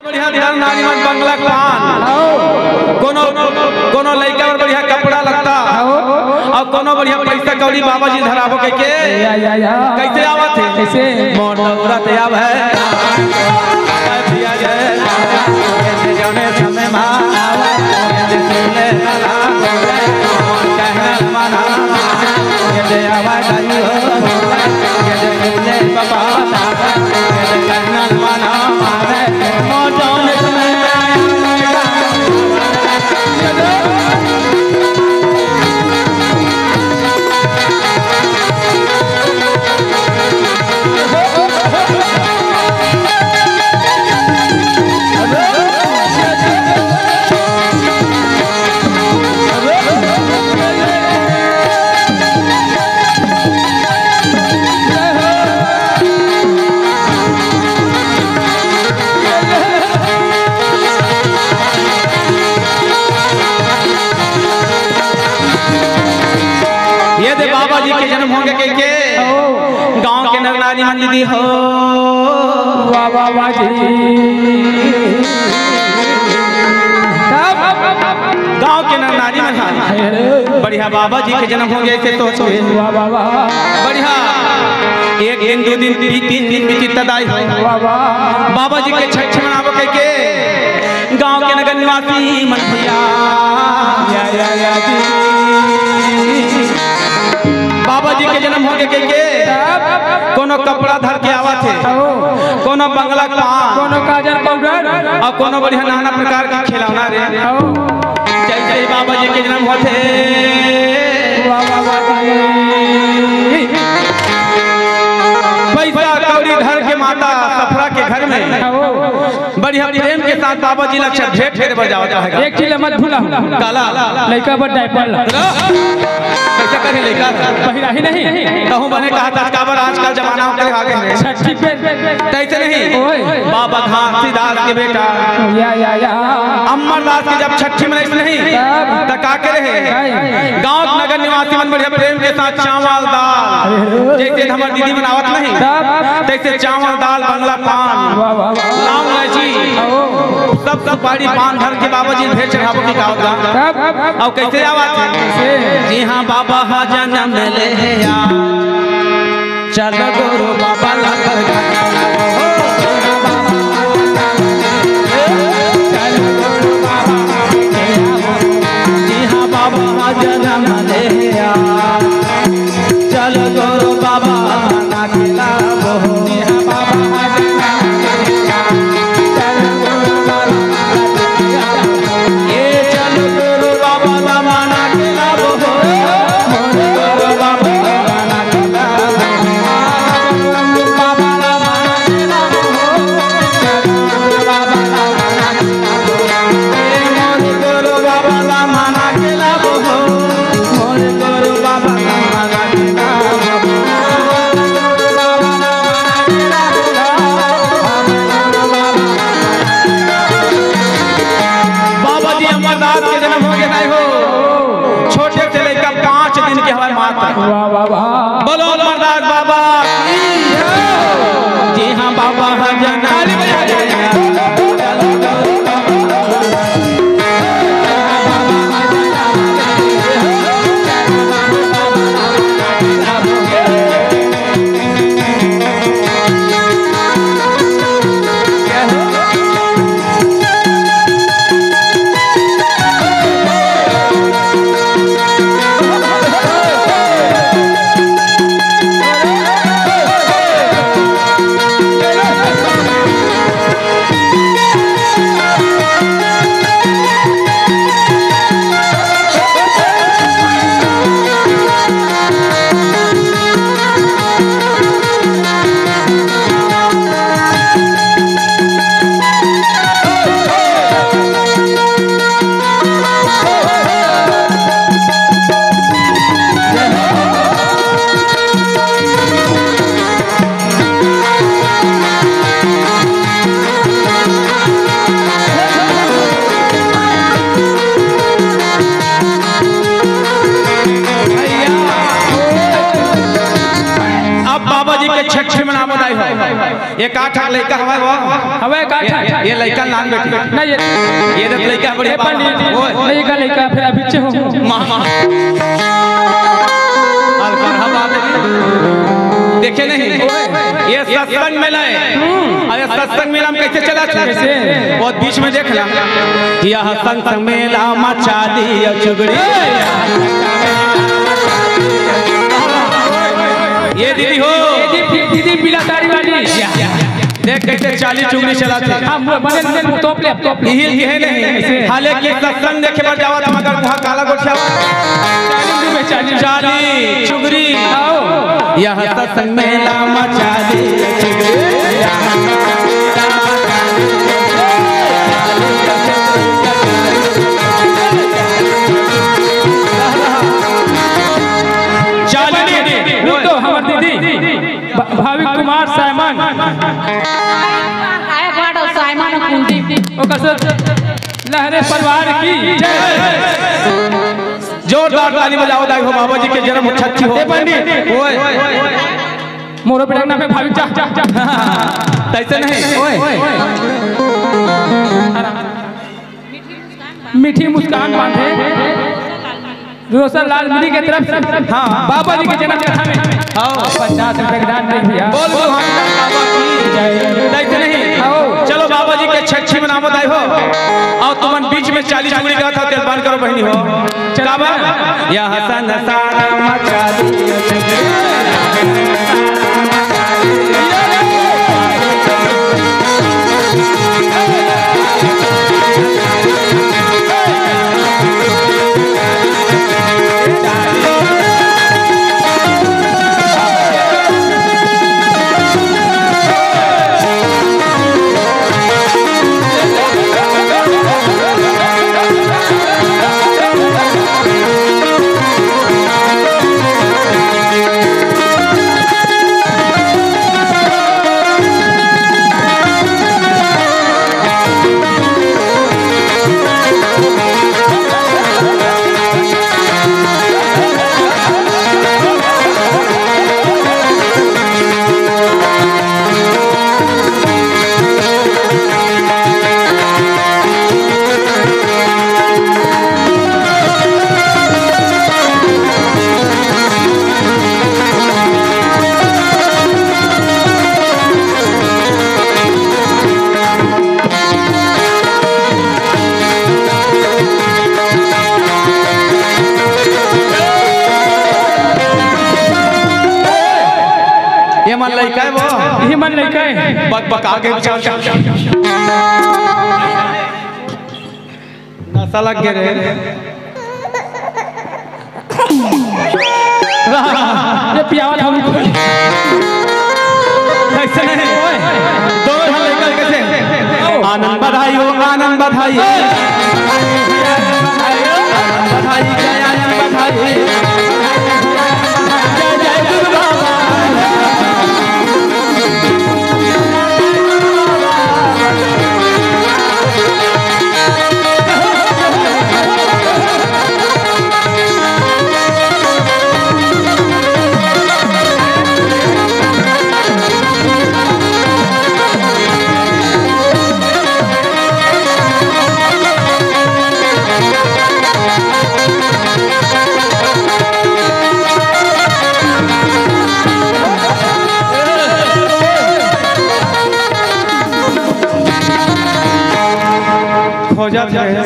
बढ़िया नारी मन बंगला पान कोनो कोनो लइका और बढ़िया कपड़ा लगता और कोनो बढ़िया पैसा कौड़ी बाबा जी धराबो के कैसे आवत है कैसे मोर औरत आव है दिया जाए जने समय मा कहना माना ये आवाज आई हो ये बाबा कहना माना बाबा जी के जन्म होंगे के गांव के नर नारी मन दीदी हो बाबा जी गांव के नर नारी मन बढ़िया बाबा जी के जन्म होंगे ऐसे तो बढ़िया एक दिन दो दिन तीन दिन बीती तदाई बाबा जी के छठ मनावो के गांव के नगर निवासी मन भैया बाबा जी के जन्म होंगे के कोनो कपड़ा धर के आवा थे कोनो बंगला पान कोनो काजल पाउडर और कोनो बढ़िया नाना प्रकार का खिलौना रे जय जय बाबा जी के जन्म होते पैसा कौड़ी धर के माता सफरा के घर में बढ़िया प्रेम के साथ बाबा जी लक्षण ढेर ढेर बजाता है एक चीज मत भूला काला लड़का पर डायपर कैसे करे लड़का पहिरा ही नहीं कहूं बने कहा था काबर आजकल जमाना के आगे है छठी पे कैसे नहीं बाबा घासीदास के बेटा या अमरदास के जब छठी में नहीं तो का करे गांव नगर निवासी मन बढ़िया प्रेम के साथ चावल दाल जैसे हमारी दीदी बनावत नहीं तैसे चावल दाल बंगला पान लौंग इलायची सब सुपारी पान धर के बाबा जी भेज चढ़ावो की गाँव और कैसे आवाज जी हाँ बाबा हा जन्म ले चल गुरु बाबा लंगर जी हाँ बाबा हा जन्म ले चल गुरु बाबा नाचला बोलो अमरदास बाबा जी हाँ बाबा छठी मना बधाई हो। ये काठा लड़का हवा वो हवा काठा ये लड़का नाम बेटी ना ये तो लड़का बड़ी लड़का फिर अभी हो देखे नहीं ये सत्संग मेला है। अरे सत्संग मेला में कैसे चला था बहुत बीच में देख ला यह सत्संग मेला मचा दिया चुगड़ी। ये दीदी हो दीदी पीला साड़ी वाली देख कैसे 40 चुगड़ी चला था। हिल के है नहीं हालांकि सत्संग देखे पर जावा था मगर वहां काला गोठिया 40 चुगड़ी यह सत्संग मेला मचा दिया चुगड़ी। भाविक कुमार साइमन लहरे परिवार की जोरदार ताली बजाओ दाई हो बाबा जी के जन्म छठी हो पंडित ओए मोरो बेटा पे भाविक जा कैसे नहीं ओए मीठी मुस्कान बांधे रोशन लाल मिली के तरफ से हाँ बाबा जी के जन्म कथा में 50 रुपए का दान नहीं भैया बोल बाबा की नहीं चलो बाबा जी के छठी में नाम बताई हो और तुमन बीच में 40 चुगड़ी का था तेलबान करो बहनी हो काबा या हसन साना मचा दिया मन लड़का है वो ये मन लड़का है बक बक आगे विचार नशा लग गए रे ये पियावा था कैसे नहीं दोनों हम लड़का कैसे आनंद बधाई हो आनंद बधाई बधाई जय आनंद बधाई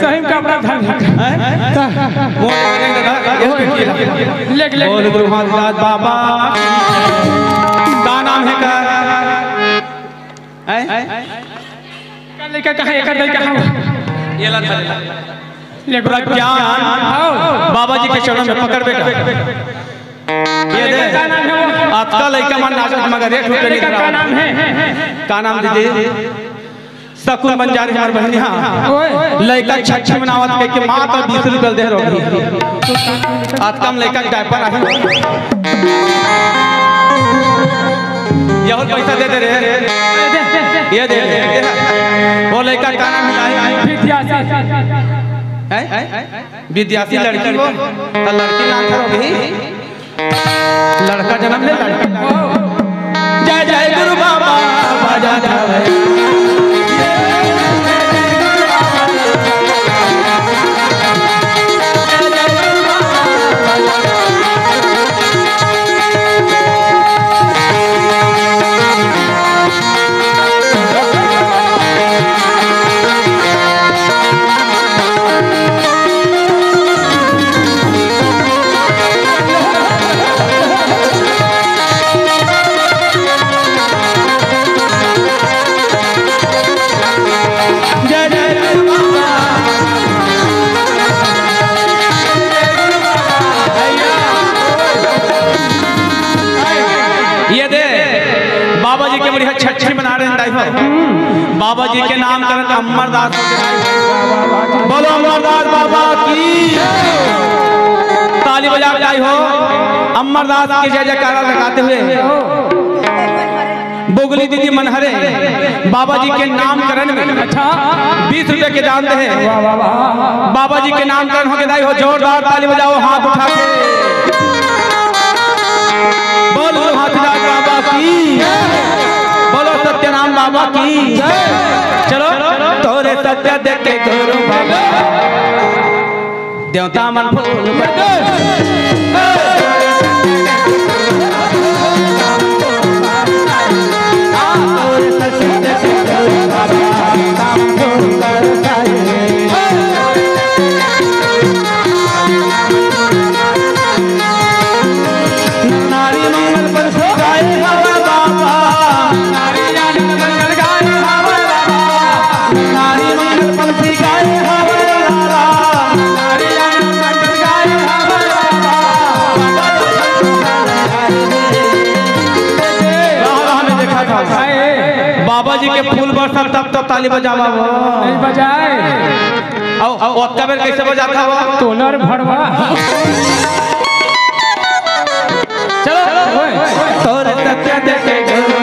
सही का अपना धन बाबा का नाम है का लड़का कहाँ एक लड़का ये ज्ञान बाबा जी के चरणों में पकड़ बेटा ये दे आपका लड़का मन नाचत मगर एक रुपये नहीं का नाम है का नाम दीजिए सकुन बंजारी हमार बहनिया लड़का छठी मनावत के माँ तो 20 रुपये दे रही आज कम लड़का डायपर आई ये और पैसा दे रे ये दे वो लड़का का नाम है विद्यार्थी लड़की वो तो लड़की नाम था भी लड़का जन्म ले लड़की जात हवे छठी बना रहे हैं बाबा जी के नाम कर अमरदास बोलो अमरदास बाबा की ताली बजा के हो अमरदास की जय जयकारा लगाते हुए बोगली दीदी मनहरे बाबा जी के नामकरण में 20 रुपए के दान दे बाबा जी के नामकरण हो के दाई हो जोरदार ताली बजाओ हाथ उठा के बोलो हाथीराज बाबा की बोलो सत्यनाम बाबा की चलो तोरे सत्य देखे गुरु बाबा देवता मन फूल नारी मंगल पर सो गाए हवा बाबा नारी मंगल गाए हवा बाबा नारी मंगल पंथी गाए हवा लाला नारी मंगल गाए हवा बाबा में देखा था बाबा जी के फूल बरसा तब ताली बजावा नहीं बजाए और ओक्का बेर कैसे बजाता हुआ तोलर भरवा चलो तोरे सत्य देखे गुरु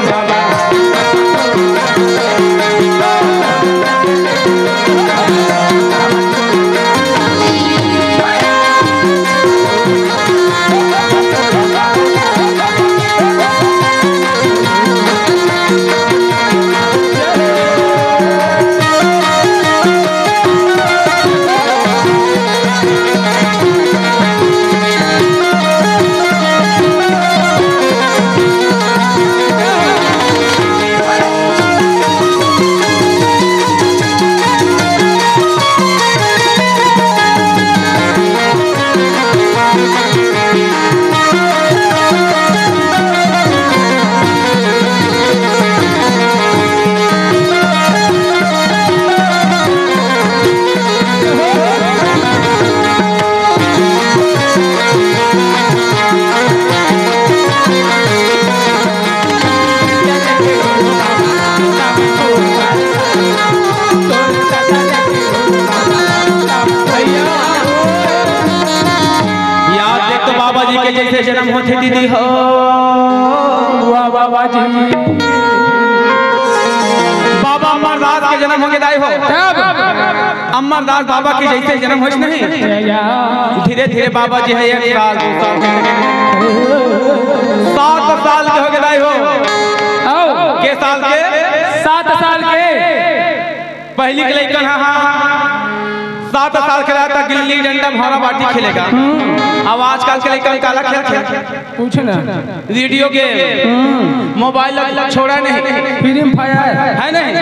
बाबा जैसे जन्म होते दीदी हो बाबा जी बाबा अमरदास के जन्म हो के दाई हो अमरदास बाबा के जैसे जन्म हो नहीं धीरे धीरे बाबा जी है 1 साल 2 साल 7 साल के हो के दाई हो के साल के 7 साल के पहली के लड़कन हाँ 7 साल के रहता गिल्ली डंडा भारा बाटी खेलेगा अब आजकल के लड़का काला खेल पूछ ना वीडियो गेम मोबाइल छोड़ा नहीं फ्री फायर है नहीं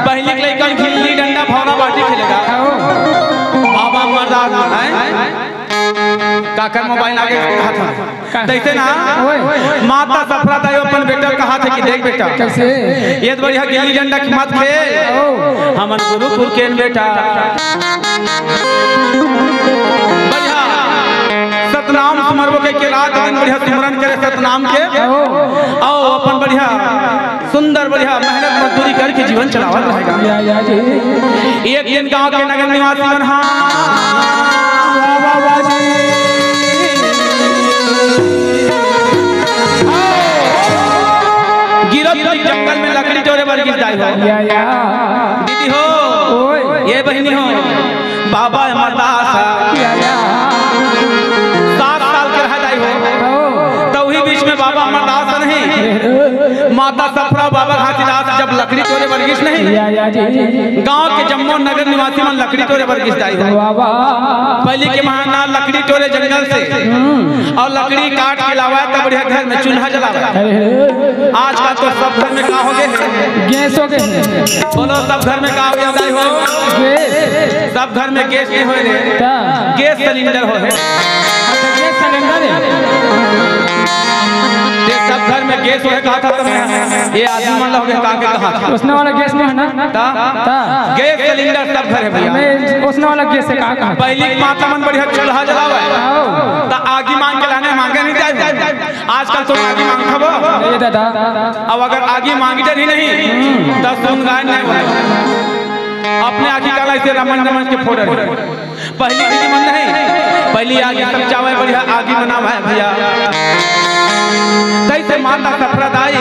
पहले के लड़का गिल्ली डंडा भारा बाटी खेलेगा बाबा अमरदास है काकर मोबाइल आगे कहा था देखते ना माता सफरा दाई अपन बेटा कहा था कि देख बेटा कैसे ये तो बढ़िया गिल्ली डंडा की मत खेल हमन गुरुकुल के बेटा बढ़िया सतनाम सुमरबो के रात दिन बढ़िया सिमरन करे सतनाम के आओ अपन बढ़िया सुंदर बढ़िया मेहनत मजदूरी करके जीवन चलावत रहेगा एक दिन गांव के नगर निवासी मन गिरफ्त जंगल में लकड़ी चोरे पर गिर जाए हो दीदी हो ये बहनी हो बाबा अमरदास 7 साल के रह जाए हो तो वही बीच में बाबा अमरदास नहीं माता सफरा बाबा घासीदास जब लकड़ी तोड़े वर्गीस नहीं गांव के जम्मू नगर निवासी मन लकड़ी तोड़े वर्गीस जाई पहले के महाना लकड़ी तोड़े जंगल से और लकड़ी काट के लावा तब बढ़िया घर में चूल्हा जलावा। आजकल तो सब घर में का हो गए गैस हो गए। बोलो सब घर में का हो गया हो सब घर में गैस नहीं हो रहे गैस सिलेंडर हो है गैस सिलेंडर है सब घर में गैस हो है कहा था तुमने ये आदमी मन लोग कहा के कहा था उसने वाला गैस में है ना गैस सिलेंडर सब घर है भैया उसने वाला गैस से कहा पहली माता मन बढ़िया चूल्हा जलावा तो आगी मांग के लाने मांगे नहीं जाए आजकल तो आगी मांगता वो दादा अब अगर आगी मांगी ही नहीं तो सुन गाय नहीं अपने आगे काला इसे रमन रमन के फोड़ पहली दीदी मन नहीं पहली आगे समझावे बढ़िया आगे बनावा है भैया तैसे माता सफरत आई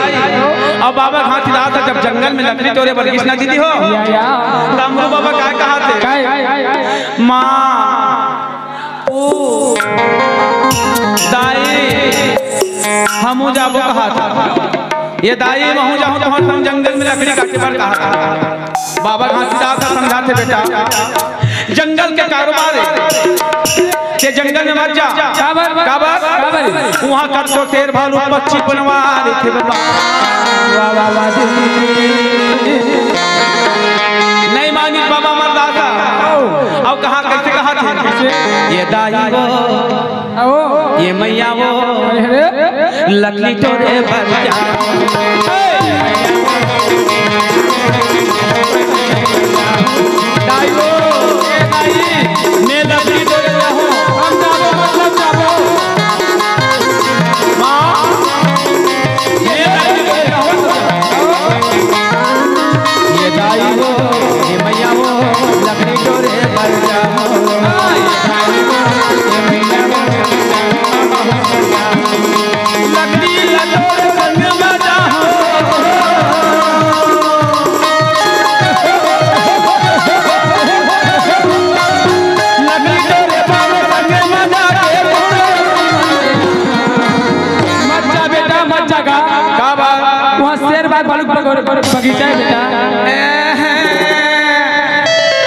और बाबा घासीदास जब जंगल में लकड़ी तोड़े वर्गीस ना दीदी हो तमरू बाबा क्या कहा थे माँ दाई हमू जाबो कहा था ये दाई महू जाऊं तो हम जंगल में लकड़ी काटे पर कहा था बाबा घासीदास समझाते बेटा जंगल के कारोबार के जंगल में मत जा वहाँ कर तो शेर भालू पक्षी बनवार थे नहीं मानी बाबा मरदासा और कहा कैसे कहा था ये दाई वो ये मैया वो लकड़ी तोड़े पर जा दाई वो मैं लकड़ी तोड़े जाऊं हम जाबो मतलब जाबो माँ मैं लकड़ी तोड़े जाऊं ये दाई वो ये मैया वो लकड़ी तोड़े पर जाओ लकड़ी तोड़े संग में जाओ बगीचा है बेटा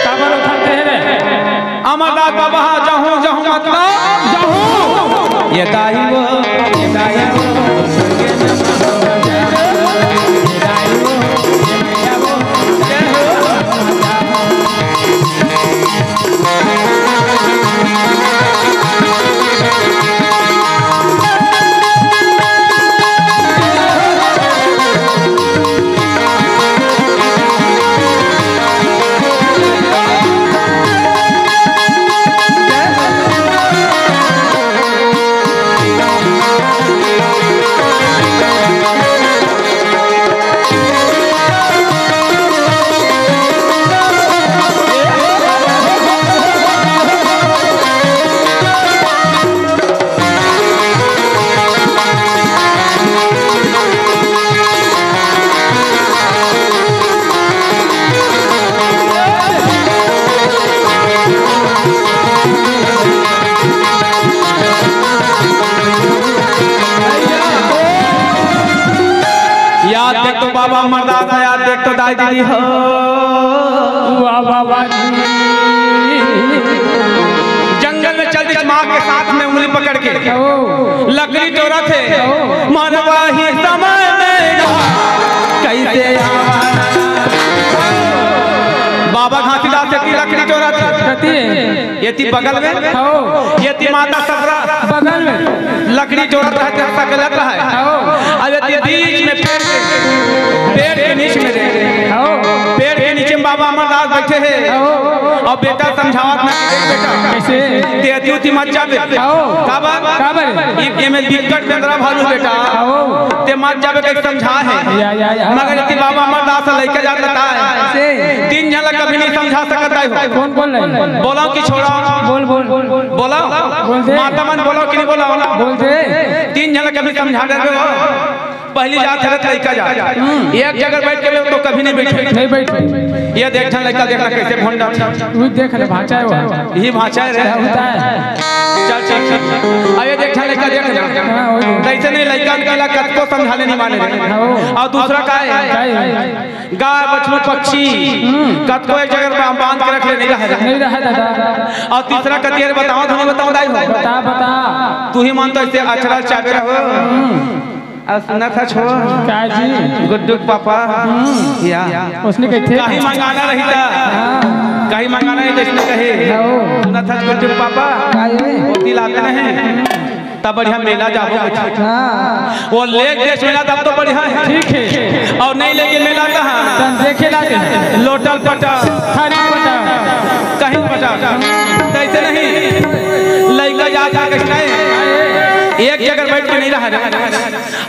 काबर उठाते हैं रे अमरनाथ बाबा जाऊं जाऊं मतलब जाऊं ये दाई वो ये दाई वो बाबा मरदासा याद देख तो दाई दीदी हो बाबा जंगल में चलती माँ के साथ में उंगली पकड़ के लकड़ी तोड़ा थे मनवा ही समय में कैसे बाबा घासीदास से लकड़ी तोड़ा था ये थी बगल में ये थी माता सफरा बगल में लकड़ी तोड़ा था गलत रहा है अब ये बीच में पेड़ के नीचे में पेड़ के नीचे बाबा अमरदास बैठे हैं और बेटा समझावत ना बेटा कैसे तेती उती मत जाबे काबर ये में बिकट बेंद्रा भालू बेटा ते मत जाबे के समझा है मगर इति बाबा अमरदास लेके जाता है तीन जन कभी नहीं समझा सकता है कौन बोल रहे बोला कि छोड़ा बोल बोल बोला बोल दे माता मन बोला कि नहीं बोला बोल दे तीन जन कभी समझा दे पहली जात है लड़का जा एक जगह बैठ के तो कभी नहीं बैठे। ये देख लड़का देखना कैसे भोंडा तू देख ले भाचा है वो यही भाचा है चल चल चल अब ये देख लड़का देख कैसे नहीं लड़का निकाला कत को समझाने नहीं माने और दूसरा का है गाय बछड़ू पक्षी कत को एक जगह बांध के रख ले नहीं रहा दादा। और तीसरा कतियर बताओ तुम्हें बताओ दाई बता बता तू ही मान तो ऐसे अचरा चाबे रहो सुना था छो क्या जी गुड्डू पापा या उसने कहते कहीं मंगाना रही था कहीं मंगाना है जिसने कहे सुना था गुड्डू पापा होती लाते नहीं तब बढ़िया मेला जाओ वो लेक देश मेला तब तो बढ़िया है ठीक है और नहीं लेके मेला कहाँ देखे लाते हैं लोटल पटा थाली पटा कहीं पटा ऐसे नहीं लड़का जाता किसने एक जगह बैठ के नहीं रहा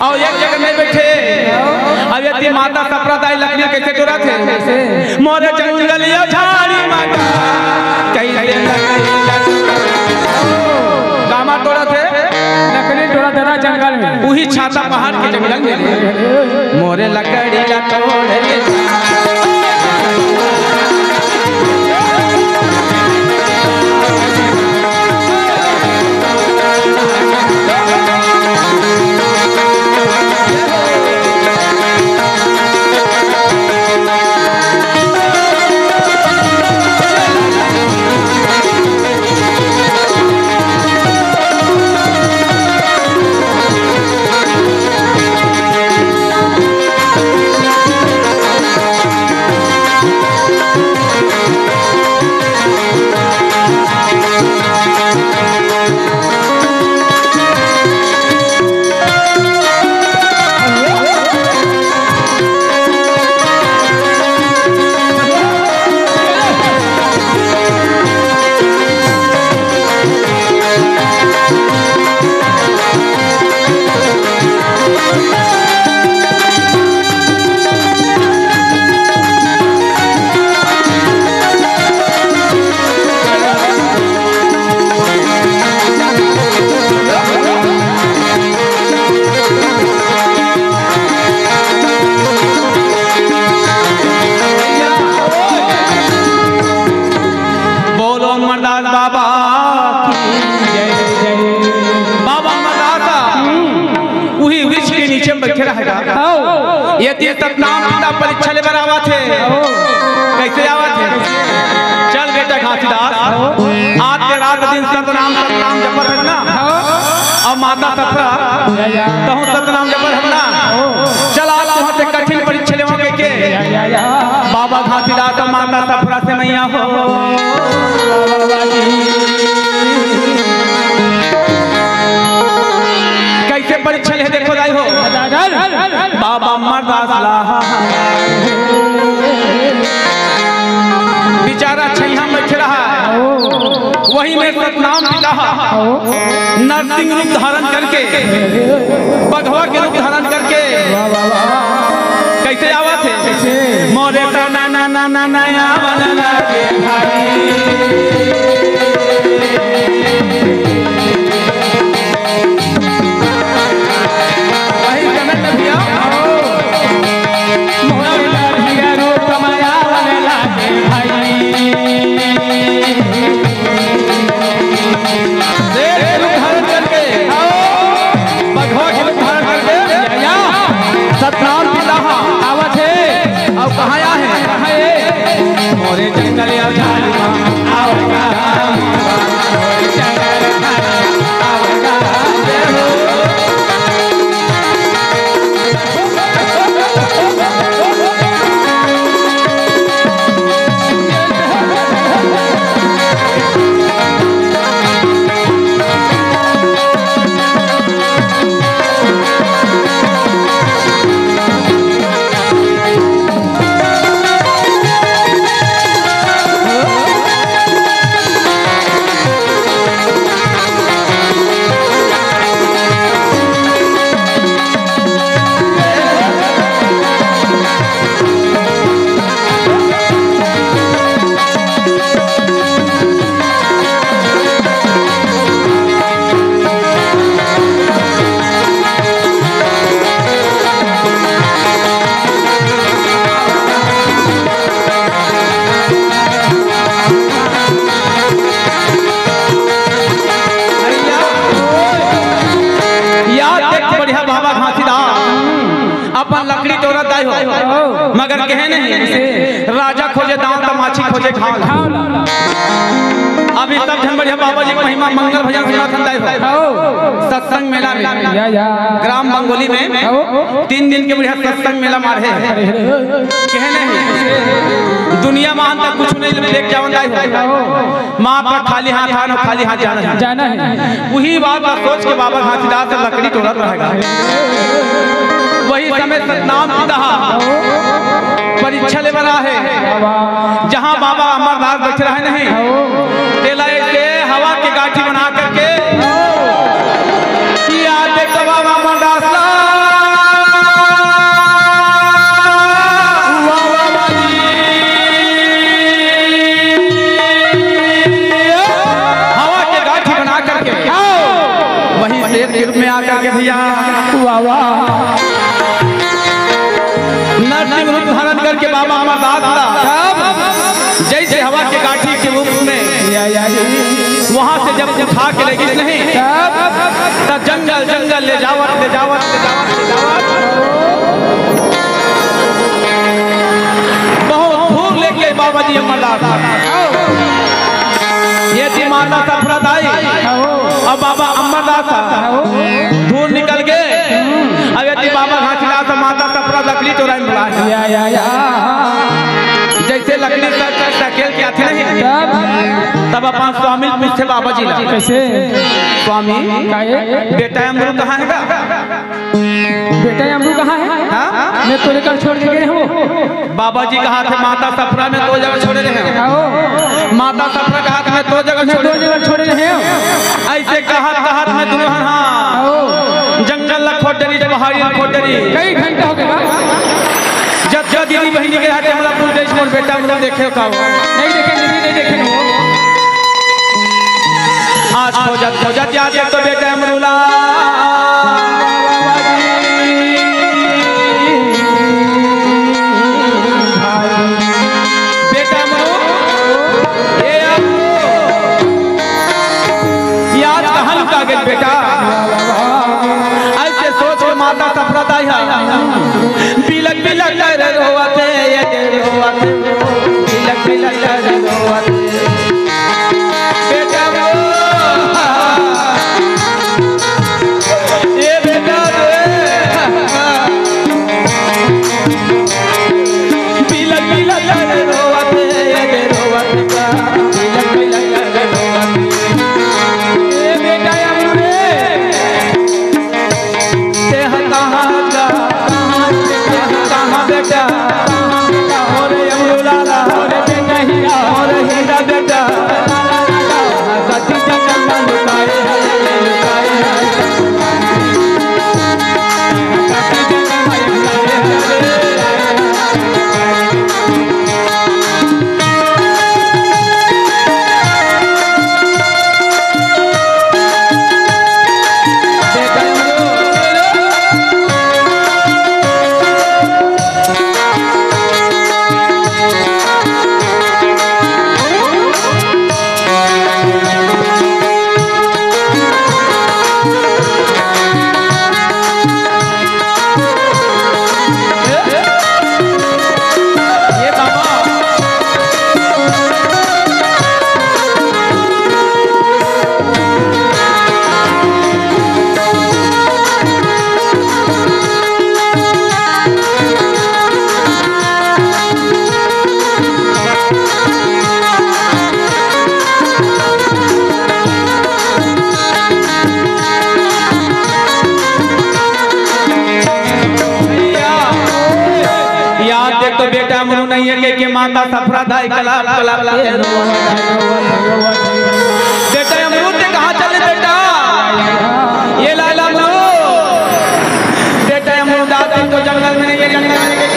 और एक जगह नहीं बैठे। अब यदि माता सप्रदाय लकड़ी कैसे तोड़ा थे मोरे जंगलिया झाड़ी माता गामा तोड़ा थे लकड़ी तोड़ा तेरा जंगल में वही छाता पहाड़ के जंगल में मोरे लकड़ी का तोड़ ये सतनाम पिता परीक्षा ले बरावा थे कैसे आवा थे चल बेटा घासीदास आज के रात दिन सतनाम जपर है ना और माता सफरा कहूँ सतनाम जपर है ना चल आज वहाँ से कठिन परीक्षा ले के बाबा घासीदास और माता सफरा से मैया हो कैसे परीक्षा ले देखो दाई हो बाबा मरदास बेचारा छैया में रहा वही में सतनाम पिता नरसिंह रूप धारण करके बघवा के रूप धारण करके कैसे आवा थे मोरे का ना ना ना ना नया बनना के भाई अपन लकड़ी तोड़ा दाई हो मगर कहे नहीं राजा खोजे दांव तमाची खोजे खाओ। अभी तब जन बढ़िया बाबा जी महिमा मंगल भजन सुना हो सत्संग मेला में ग्राम बंगोली में 3 दिन के बढ़िया सत्संग मेला मारे कहे नहीं दुनिया मान तक कुछ नहीं लेके जावन दाई हो माँ पर खाली हाथ आना खाली हाथ जाना है। वही बात सोच के बाबा घासीदास से लकड़ी तोड़त रहेगा। वही समय सतनाम पिता परीक्षा ले बना है जहाँ बाबा अमरदास बैठे रहे नहीं तेला के हवा की गाठी बना करके याद देखो बाबा अमरदास हवा के गाठी बना करके वही शेर में आकर के भैया नरसिंह रूप धारण करके बाबा अमरदास जैसे हवा के गाठी के रूप में वहां से जब उठा के लगी नहीं तब जंगल जंगल ले जावत बहुत दूर लेके बाबा जी अमरदास ये थी माता सफरदाई और बाबा अमरदास दूर निकल गए। अब यदि बाबा घासीदास माता सफरा लकड़ी चोराई में बुलाया जैसे लकड़ी सकेल के आते नहीं तब अपन स्वामी पूछते बाबा जी कैसे स्वामी बेटा अमरू कहाँ है बेटा अमरू कहाँ है मैं तो लेकर छोड़ के गए हूँ। बाबा जी कहा थे माता सफरा में 2 जगह छोड़े रहे माता सफरा कहा था मैं 2 जगह छोड़े रहे ऐसे कहा मैं दुल्हन जंगल खोटरी पहाड़ी खोटरी कई घंटा हो गया जब दीदी बहनी के हाथ हमरा पूछ देश मोर बेटा हम लोग देखे का नहीं देखे आज खोजत याद है तो बेटा अमरूला बेटा अमरू ये याद कहाँ लुका गया बेटा ऐसे सोच के माता सफरता बिलक कर रोवते बिलक कर रोवते बेटा ये बेटा बिलक कर रोवते बिलक कर रोवते ये बेटा बेटा और अमरूला और बेटा और हिंदा बेटा कति जंगल लुकाए तो बेटा अमरू नहीं है के माता सफरा दाई कलाप बेटा अमरू ने कहा चले बेटा ये लाला अमरू बेटा अमरू दादी तो जंगल में नहीं जंगल में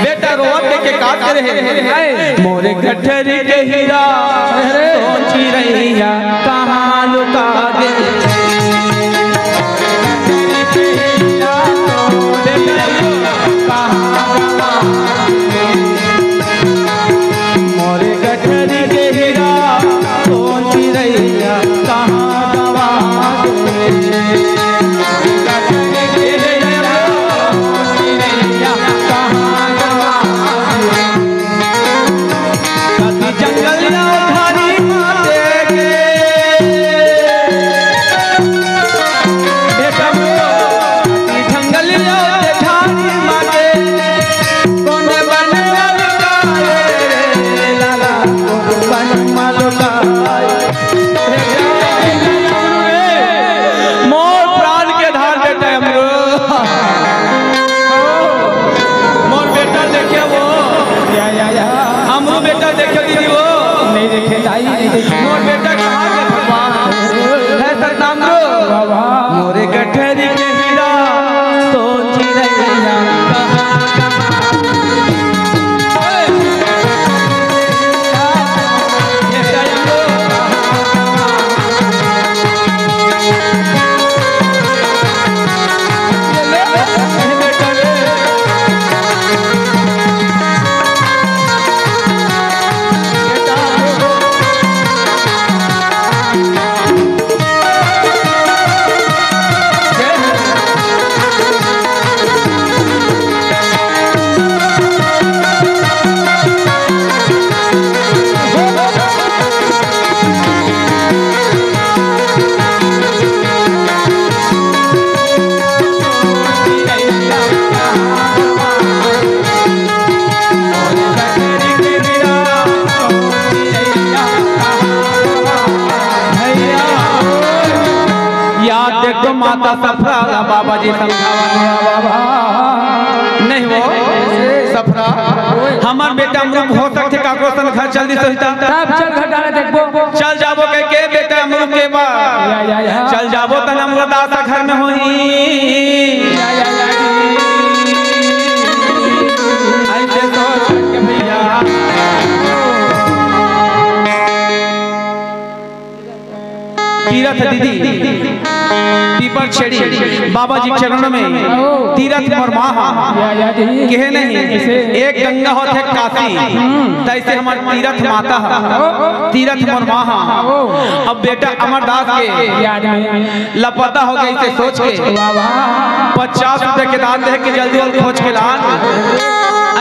बेटा रोवत के काट रहे मोरे गठरी के हीरा सोची रहिया कहाँ लुका दे मोरे गठरी के हीरा सोची मोर बेटा कहाँ गए भगवान है सतनामरो मोरे गठरी के हीरा सोची रैया माता सफरा बाबा जी समझावा नहीं वो सफरा हमार बेटा अमरुक हो सकते काको सन घर चल दी सोचता तब चल घर डाले देखबो चल जाबो कह के बेटा अमरुक के बा चल जाबो तन अमरदास घर में होई ऐसे सोच के भैया तीरथ दीदी पीपर छेड़ी बाबा जी चरणों में तीरथ मरमाहा कहे नहीं एक गंगा होते काशी तैसे हमारे तीरथ माता तीरथ मरमाहा अब बेटा अमरदास के लापता हो गई से सोच के 50 रुपए के दान दे के जल्दी जल्दी खोज के लान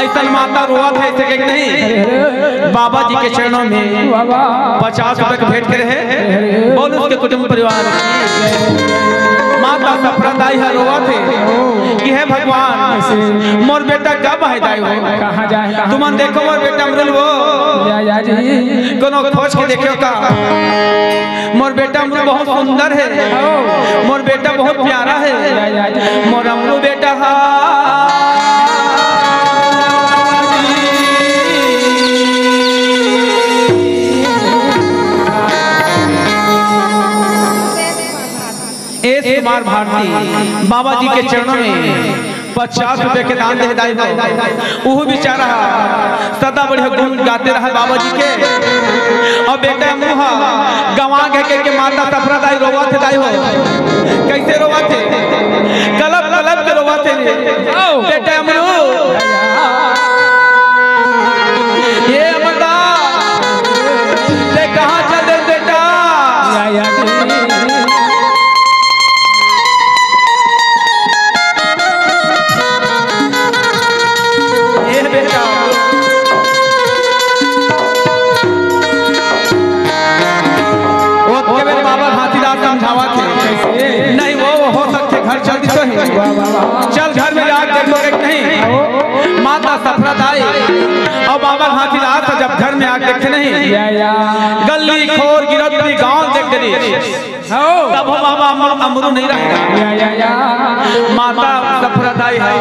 ऐसा माता रोआ था ऐसे कहीं नहीं बाबा जी के चरणों में 50 रुपए के भेंट करे है बोल उसके कुटुंब परिवार माता सफरदाई है रोआ थे कि है भगवान मोर बेटा कब है दाई हो कहां जाए तुम देखो मोर बेटा अमरुल वो कोनो खोज के देखियो का मोर बेटा अमरुल बहुत सुंदर है मोर बेटा बहुत प्यारा है मोर अमरुल बेटा कुमार भारती बाबा जी के चरणों में 50 रुपए के दान दे दाई वो बेचारा सदा बढ़िया गुण गाते रहा बाबा जी के और बेटा मुहा गवा के माता सफरदाई रोवा थे दाई हो कैसे रोवा थे कलब कलब के रोवा थे बेटा अमरू ये अमरदास ते कहां चल बेटा समझावा थे नहीं वो हो सकते घर चल दी तो है चल घर में जाकर देखो कि नहीं माता सफरदाई और बाबा हाथीदास जब घर में आके देखे नहीं गली खोर गिरफ्तारी गांव देख गई तब हो बाबा अमरू नहीं रहेगा माता सफरदाई है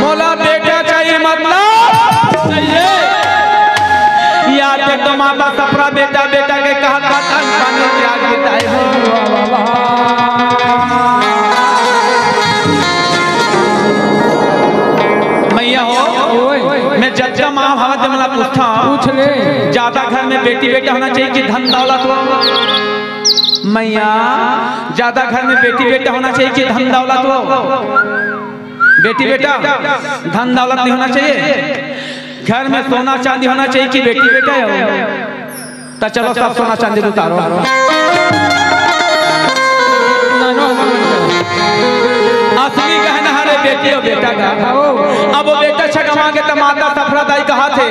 मोला बेटा चाहिए मतलब चाहिए याद देख तो माता सफरा बेटा बेटा के कहा पानी त्याग देता है मैया हो मैं जज्जा महाभारत में पूछता पूछ ले ज्यादा घर में बेटी बेटा होना चाहिए कि धन दौलत हो मैया ज्यादा घर में बेटी बेटा होना चाहिए कि धन दौलत हो बेटी बेटा धन दौलत नहीं होना चाहिए घर में सोना चांदी होना चाहिए कि बेटी बेटा है तो चलो सब सोना चांदी उतारो असली गहना है बेटी और बेटा का अब वो बेटा छकमा के तो माता सफरदाई कहा थे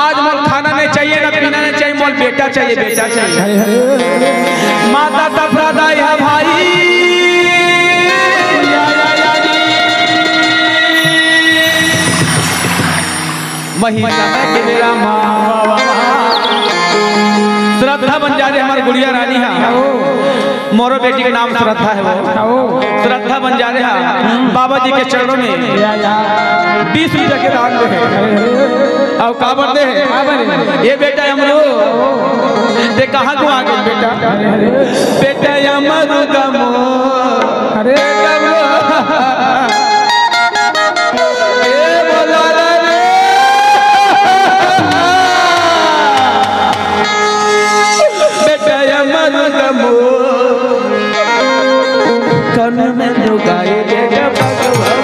आज मोल खाना नहीं चाहिए ना पीना नहीं चाहिए मोल बेटा चाहिए बेटा चाहिए माता सफरदाई है भाई वही मेरा श्रद्धा बन जा रही हमारी गुड़िया रानी है मोरो बेटी के नाम श्रद्धा है वो श्रद्धा बन जा रहे बाबा जी के चरणों में 20 रुपए के दान दे अब का बरदे है ये बेटा अमरू ते कहाँ को आ गए बेटा बेटा अमरू गमो अरे बेटा अमरू गमो कन में लुकाए बेटा भगवान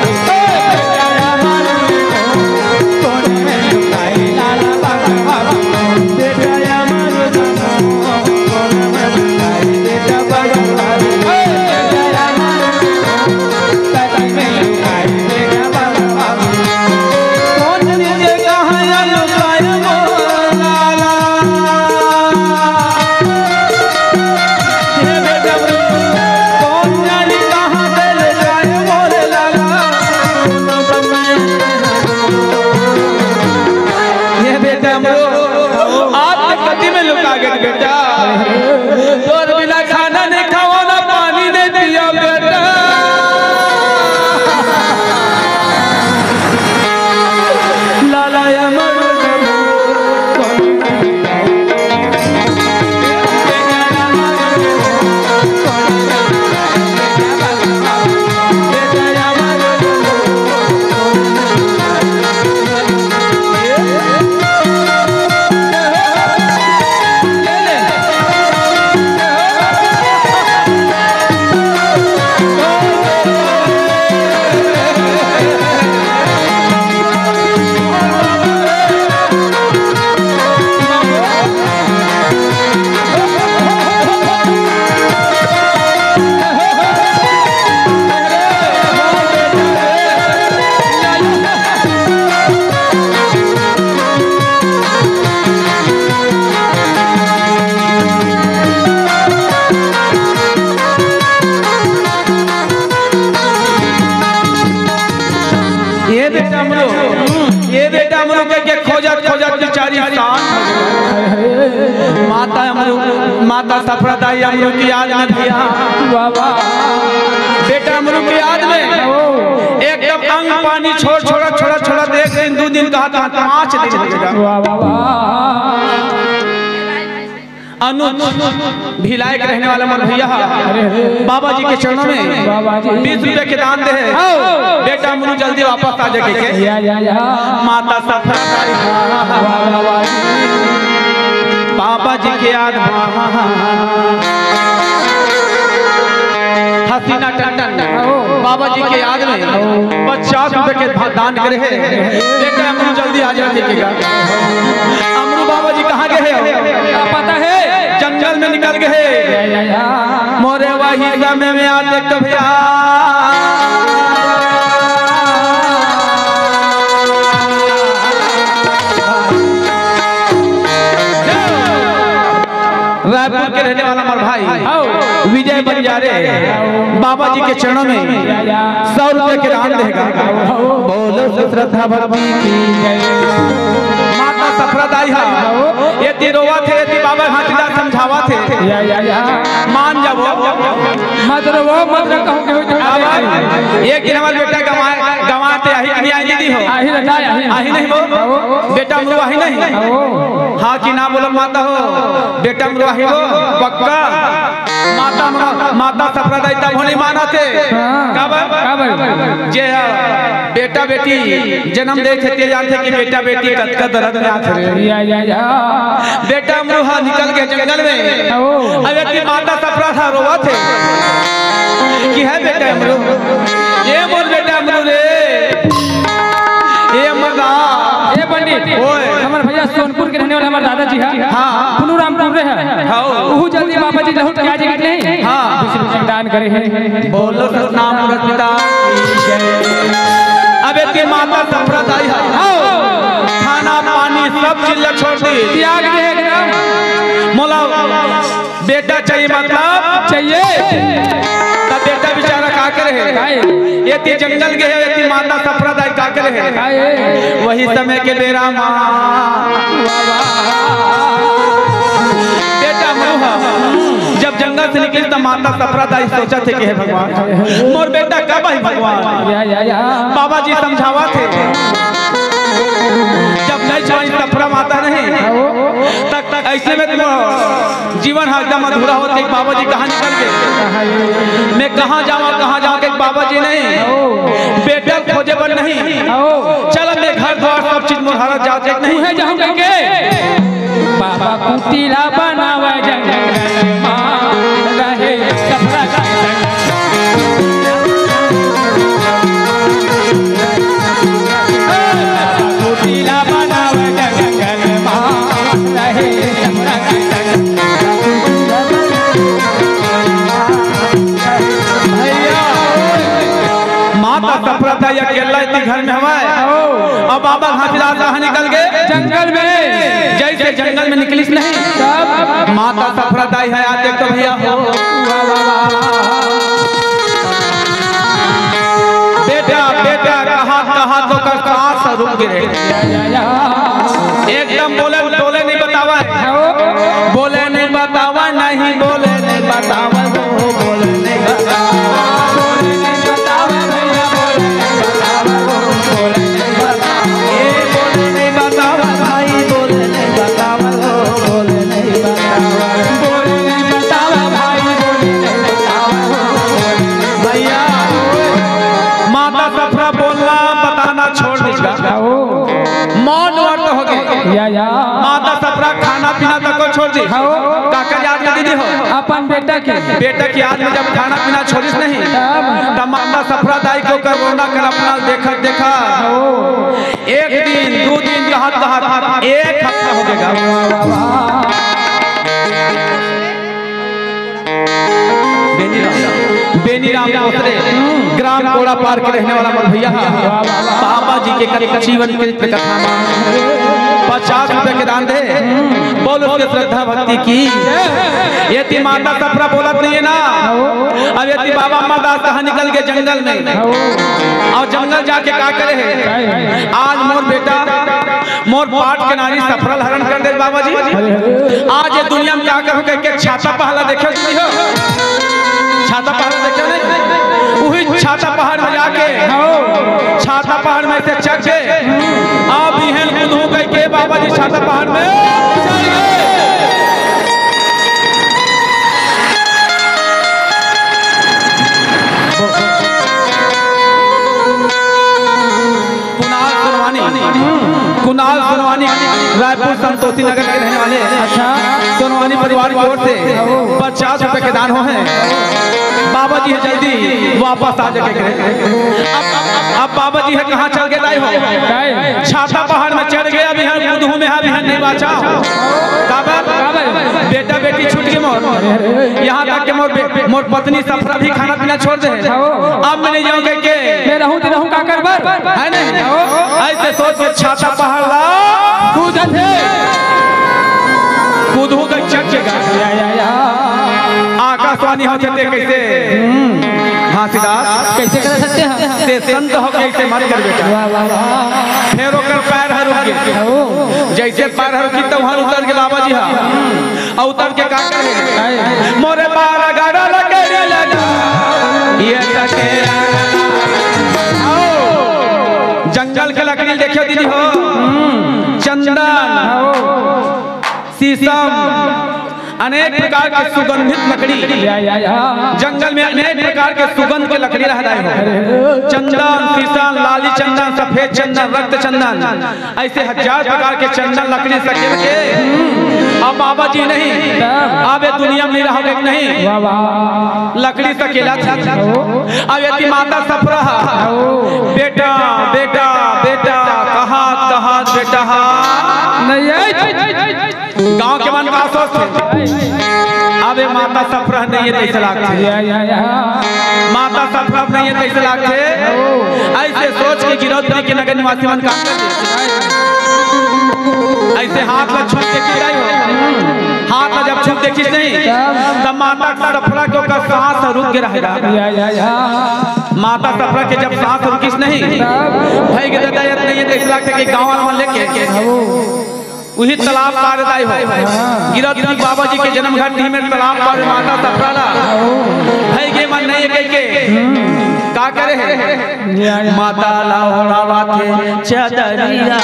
माता सफरदाई अमरू की याद में भैया बेटा अमरू की याद में एकदम अंग पानी छोड़ एक दिन 2 दिन कहा था 5 दिन भिलाई के रहने वाला मन भैया बाबा जी के चरणों में 20 रुपए के दान दे बेटा अमरू जल्दी वापस आ जाके माता सफरदाई बाबा जी के याद हसीना टंडन बाबा जी के याद में 50 रुपए के दान करे है बेटा अमरू जल्दी आ जाइएगा। अमरू बाबा जी कहाँ गए हैं पता है जंगल में निकल गए मोरे वही समय में आते तो भैया रायपुर के रहने वाला हमारा भाई विजय बंजारे बाबा जी के चरणों में 100 रुपए के दान देगा। बोलो श्रद्धा भक्ति की माता सफरदाई ये तिरोवा थे ये बाबा हाथीदा समझावा थे मान जाओ एक दिन हमारे बेटा गवाते आही दीदी हो आही नहीं हो बेटा अमरू आही नहीं हाँ कि ना बोलो माता हो बेटा अमरू आही हो पक्का माता सफरदाई तब होने माना थे जे बेटा बेटी जन्म दे थे जानते कि बेटा बेटी कतका दर्द में आते बेटा अमरू निकल के जंगल में अगर माता सफरदा रोवा थे कि है बेटा अमरू ये बोल बेटा अमरू रे ये मर्दा ये पंडित हमारे भैया सोनपुर के रहने वाले हमारे दादाजी हैं हां रामपुर रे है हां जल्दी बाबा जी लहुट क्या जगह नहीं हां दान करे हैं बोलो सतनाम पिता अब के माता सफरदाई है खाना पानी सब चीज छोड़ दी त्याग दे एकदम मोला बेटा चाहिए मतलब चाहिए तब बेटा बेचारा का करे है ये ती जंगल गए है ये माता सफरदाई का करे है वही समय के बेरा मां बेटा मोहा जब जंगल से निकली तो माता सफरदाई सोचा थे कि हे भगवान मोर बेटा कब है भगवान बाबा जी समझावा थे जब नहीं वहीं सफरा माता नहीं तक ऐसे में जीवन एकदम अधूरा होते। बाबा जी कहाँ निकल गए, मैं कहाँ जाऊँ के बाबा जी नहीं बेटा खोजे पर नहीं। चलो मैं घर द्वार सब चीज मुहारा जाते नहीं है जाऊँ के बाबा कुटीला बनावा जंगल माँ रहे सफरा का कुटीला बनावा जंगल माँ रहे सफरा माता सफरा था या केला इतनी घर में हवा है। और बाबा घासीदास कहाँ निकल गए, जंगल में। जैसे जंगल में निकलिस नहीं तब माता सफरा दाई है आते तो भैया हो बेटा बेटा कहाँ तो कर सांस रुक गए। एकदम बोले नहीं बतावा, बोले नहीं बतावा, नहीं बोले नहीं बतावा, बोले नहीं बतावा, माता सफरा खाना पीना तक को छोड़ दी। काका याद में दीदी हो अपन बेटा की याद में जब खाना पीना छोड़िस नहीं तब माता सफरा दाई को कोरोना कर अपना देखा एक दिन 2 दिन कहा 1 हफ्ता हो गया। बेनीराम ग्राम कोड़ा पार के रहने वाला भैया बाबा जी के जीवन कथा 50 रुपए के दान दे, बोल उसके श्रद्धा भक्ति की। यदि माता सफरा बोलत नहीं है ना, अब यदि बाबा अमरदास कहाँ निकल गए जंगल में, और जंगल जाके क्या करे है। आज मोर बेटा मोर पाट के नारी सफरा हरण कर दे बाबा जी। आज ये दुनिया में क्या करूँ के छाता पहला देखे हो, छाता पहाड़ देखे नहीं, वही छाता पहाड़ में जाके छाता पहाड़ में से चढ़ के आप इहन बुधू कह के बाबा जी छाता पहाड़ में चढ़ गए। कुणाल सोनवानी रायपुर संतोषी नगर के रहने वाले। अच्छा, सोनवानी परिवार की ओर से 50 रुपए के दान हो हैं। बाबा जी है जल्दी वापस आ जाके अब बाबा जी है कहाँ चल गए दाई हो, छाता पहाड़ में चढ़ गए। अभी हम बुधू में नहीं बाचा बेटा बेटी छूट गए मोर, यहाँ तक के मोर पत्नी सफरा भी खाना पीना छोड़ दे। अब मैं नहीं जाऊँगा के मैं रहूँ का कर है नहीं, ऐसे सोच के छाता पहाड़ ला कूदू का चढ़ आकाशवाणी होते कैसे घासीदास कैसे कर सकते हैं ते संत हो कैसे मर कर बेटा फिर ओकर पैर हर रुक गए। जैसे पैर हर की तो वहां उतर के बाबा जी हां उतर के का करे मोरे बारा गाड़ा लगे लगा ये तके जंगल के लकड़ी देखियो दीदी हो, चंदन शीशम अनेक प्रकार के सुगंधित लकड़ी, जंगल में अनेक प्रकार के सुगंध के लकड़ी रहता है। चंदन शीशम लाली चंदन सफेद चंदन रक्त चंदन ऐसे 1000 प्रकार के चंदन लकड़ी सकेल के अब बाबा जी नहीं अब ये दुनिया में नहीं रहोगे नहीं लकड़ी सकेला। अब यदि माता सफरा बेटा बेटा बेटा कहा बेटा गांव के मन का सोच अबे माता सफरा नहीं है कैसे लागते, माता सफरा नहीं है कैसे लागते। ऐसे सोच के गिरौदरी के नगर निवासी मन का ऐसे हाथ में छूट के हाथ में जब छूट देखी नहीं तब माता सफरा के सांस रुक के रहेगा। माता सफरा के जब सांस रुकिस नहीं भाई के दादा नहीं है कैसे लागते कि गाँव वाला लेके वही तालाब पार दाई हो गिरौदरी बाबा जी के जन्म घाटी में तालाब पार माता सफरा भाई के मन नहीं है के का करे है माता लाहौरा थे चदरिया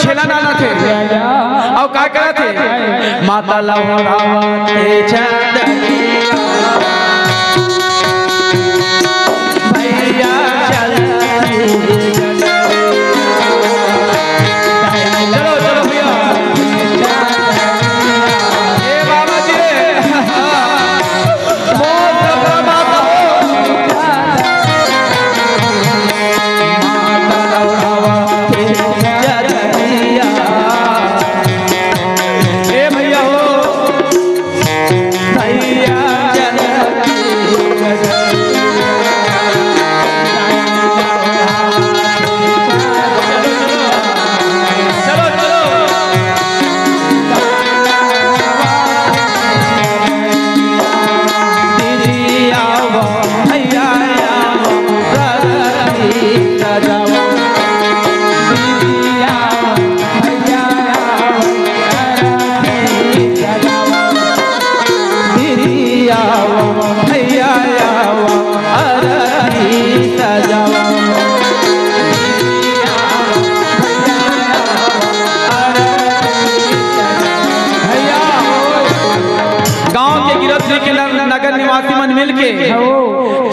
छेला नाना थे और क्या करा थे माता लहरावते चंदनिया भैया चलो चलो भैया ए बाबा जी नगर निवासी मन मिल के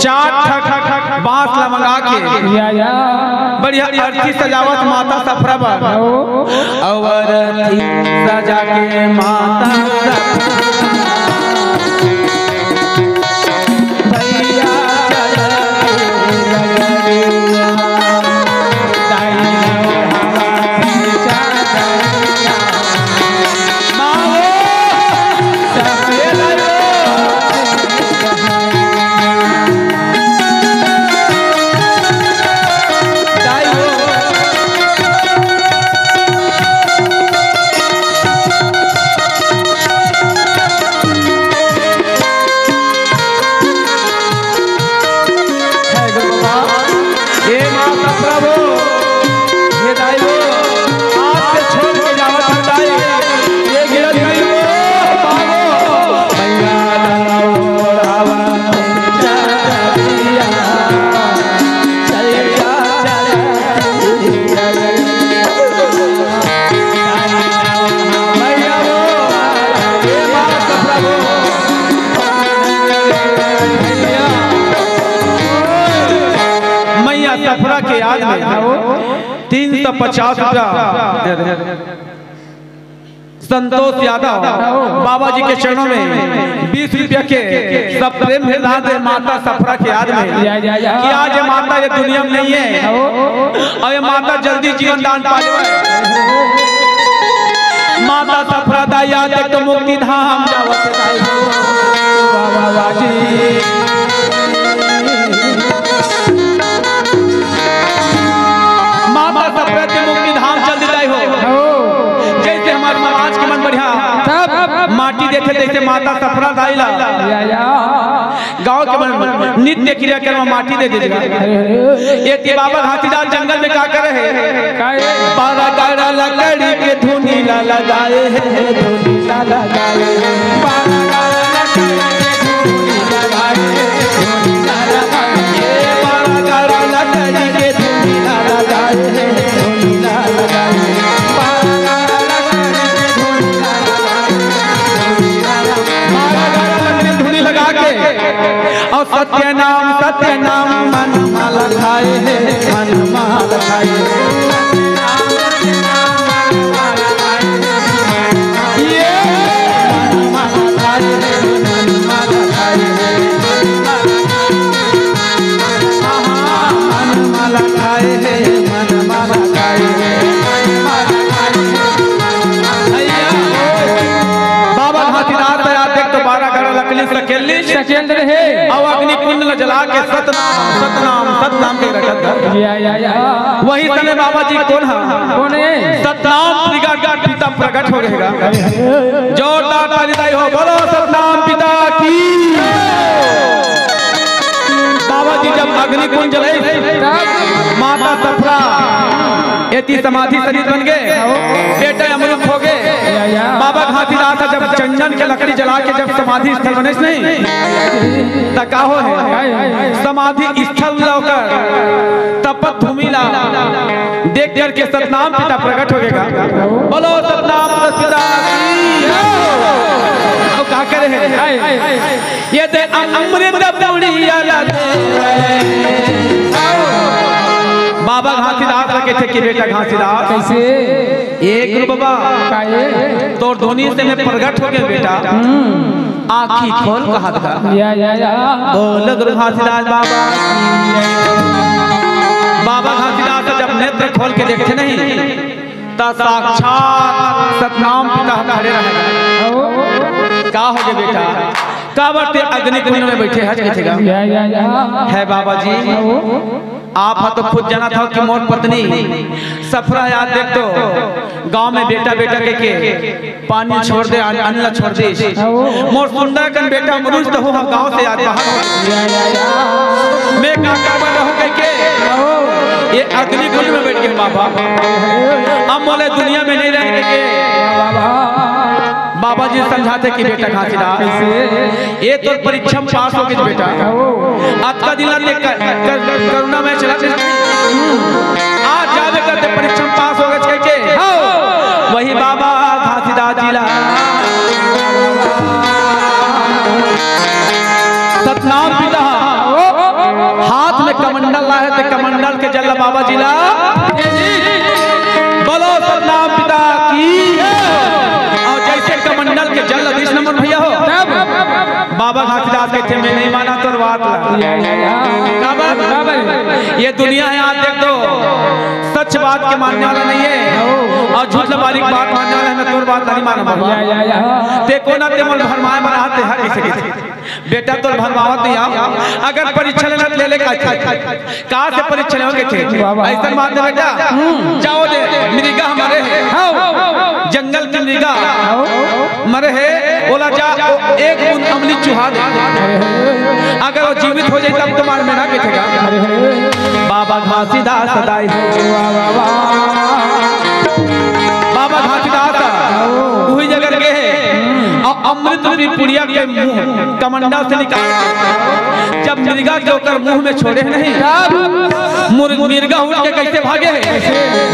4 बांस लमंगा के बढ़िया अर्थी सजावट माता सफरा और सजा के माता सफरा के याद में 350 रुपया संतोष यादव बाबा जी के चरणों में 20 रुपया के सब प्रेम भेदान दे माता सफरा के याद में कि आज ये माता ये दुनिया में नहीं है और ये माता जल्दी जीवन दान पाले माता सफरा दा याद तो मुक्ति धाम जावत बाबा जी मुक्ति धाम चल दिलाई हो जैसे हमारे समाज के मन बढ़िया माटी देते तैसे माता सफरा दाइला गांव के मन नित्य क्रिया कर्म माटी दे दीजिएगा ये बाबा हाथीदार जंगल में क्या कर रहे बारा गारा लकड़ी के धुनी ला लगाए धुनी ला लगाए बारा गारा लकड़ी के धुनी लगाए धुनी ला लगाए बारा गारा लकड़ी के धुनी ला लगाए और सत्य नाम मन माला खाए मन माला खाए ये मन माला खाए मन माला खाए मन माला खाए मन माला खाए बाबा हाथीदार दया देख तो 12 गड़ा लकड़ी सकेल रहे और अग्नि कुंड में जला के सतनाम के रखत वही समय बाबा जी कौन है सतनाम पिता प्रकट हो रहेगा जोरदार ताली हो बोलो सतनाम पिता की बाबा जी जब अग्नि कुंड जले माता सफरा एती समाधि शरीर बन गए बेटा अमृत हो गए बाबा हाथीदार था जब चंदन के लकड़ी जला के जब समाधि स्थल बने नहीं तकाहो है समाधि स्थल होकर तपत भूमि ला देख देख करके सतनाम पिता प्रकट हो गएगा। बोलो सतनाम पिता कहा करे ये दे अमृत बाबा घासीदास लगे थे कि बेटा घासीदास कैसे एक गुरु बाबा तो धोनी से मैं प्रकट हो गया बेटा आँखी खोल कहा था बोलो गुरु घासीदास बाबा। बाबा घासीदास जब नेत्र खोल के देखते नहीं तब साक्षात सतनाम पिता खड़े रहे। क्या हो गया बेटा का बरते अग्नि कुंड में बैठे है बाबा जी आप तो खुद जाना था कि मोर पत्नी सफरा याद देख तो गांव में बेटा बेटा के पानी छोड़ दे अन्न छोड़ दे मोर सुंदर कन बेटा मनुष तो हो गांव से याद बाहर मैं का करवा रहूं के ये अग्नि कुंड में बैठ गए बाबा हम बोले दुनिया में नहीं रहने के बाबा जी समझाते कि बेटा घासीदास ये तो परीक्षा में पास हो गए बेटा आज का दिन करुणा में चला आज जावे करते परीक्षा में पास हो गए के वही बाबा घासीदास जिला सतनाम पिता हाथ में कमंडल लाए थे कमंडल के जल बाबा जिला बोलो सतनाम पिता की कमंडल के जल अधीश नमन भैया हो बाबा घासीदास कहते मैं नहीं माना तो बात ये दुनिया है आज देख दो सच बात के मानने वाला नहीं है और झूठ बारीक बात मानने वाला है मैं तोर बात नहीं माना देखो ना ते मन भरमाए बनाते हर किसी के बेटा तो भरमावत नहीं आओ अगर परीक्षा लेना ले ले कहां से परीक्षा लेओगे थे ऐसा मान दे बेटा जाओ दे मृगा हमारे है जंगल की मृगा मरे है बोला जा एक बूंद अमली चुहा दे अगर वो जीवित हो जाए तब तुम्हारे में ना बैठेगा बाबा घासीदास सदाई बाबा घासीदास वही जगह के है और अमृत भी पुड़िया के मुंह कमंडा से निकाल जब मृगा के होकर मुंह में छोड़े नहीं मुर्गा उठ के कैसे भागे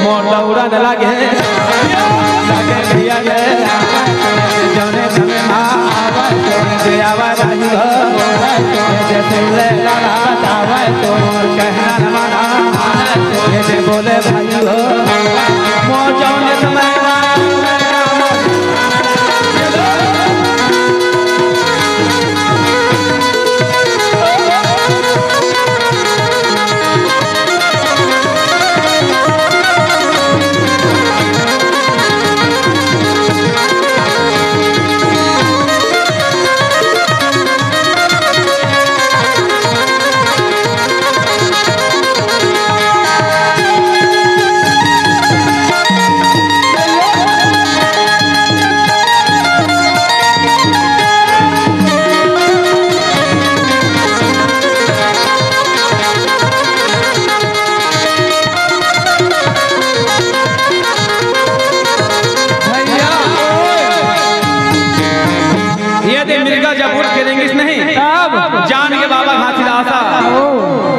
मोर दौड़ा न लागे बोले भाई मोर जाने समय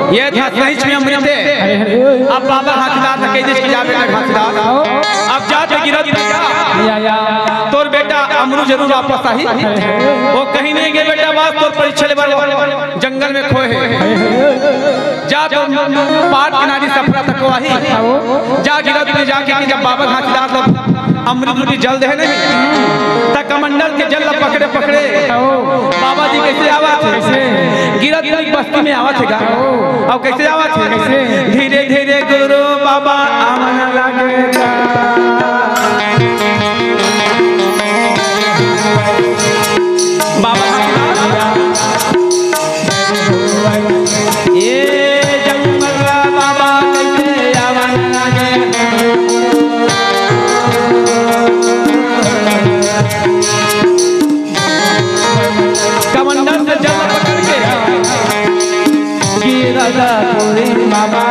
ये था सहिच में अमृत है अब बाबा घासीदास कह दे कि जा बेटा घासीदास अब जा तो गिरत जा तोर बेटा अमरू जरूर वापस आई वो कहीं नहीं गए बेटा बात तोर परीक्षा ले जंगल में खोए है जा तो पार किनारे सफरा तक आई जा गिरत में जाके जब बाबा घासीदास अमृत रूपी जल दे नहीं तक कमंडल के जल पकड़े पकड़े बाबा जी कैसे आवा थे गिरत बस्ती में आवा थे अब कैसे आवा थे धीरे धीरे गुरु बाबा आवन लगे बाबा ये जंगल बाबा कैसे आवन लगे कमंडल से जल पकड़ के गिरदा पूरी बाबा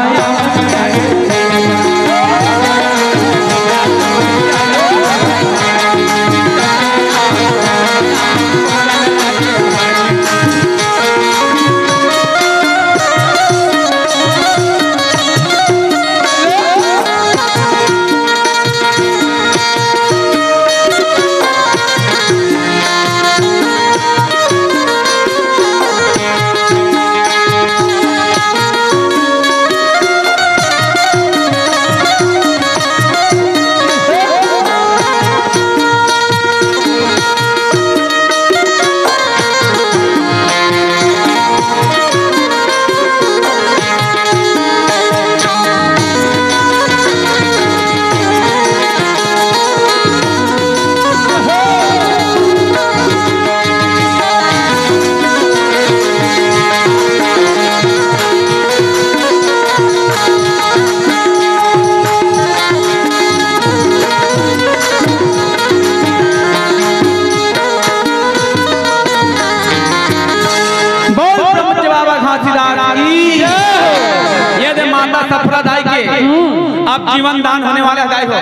अब जीवन दान होने वाले हदाई हो।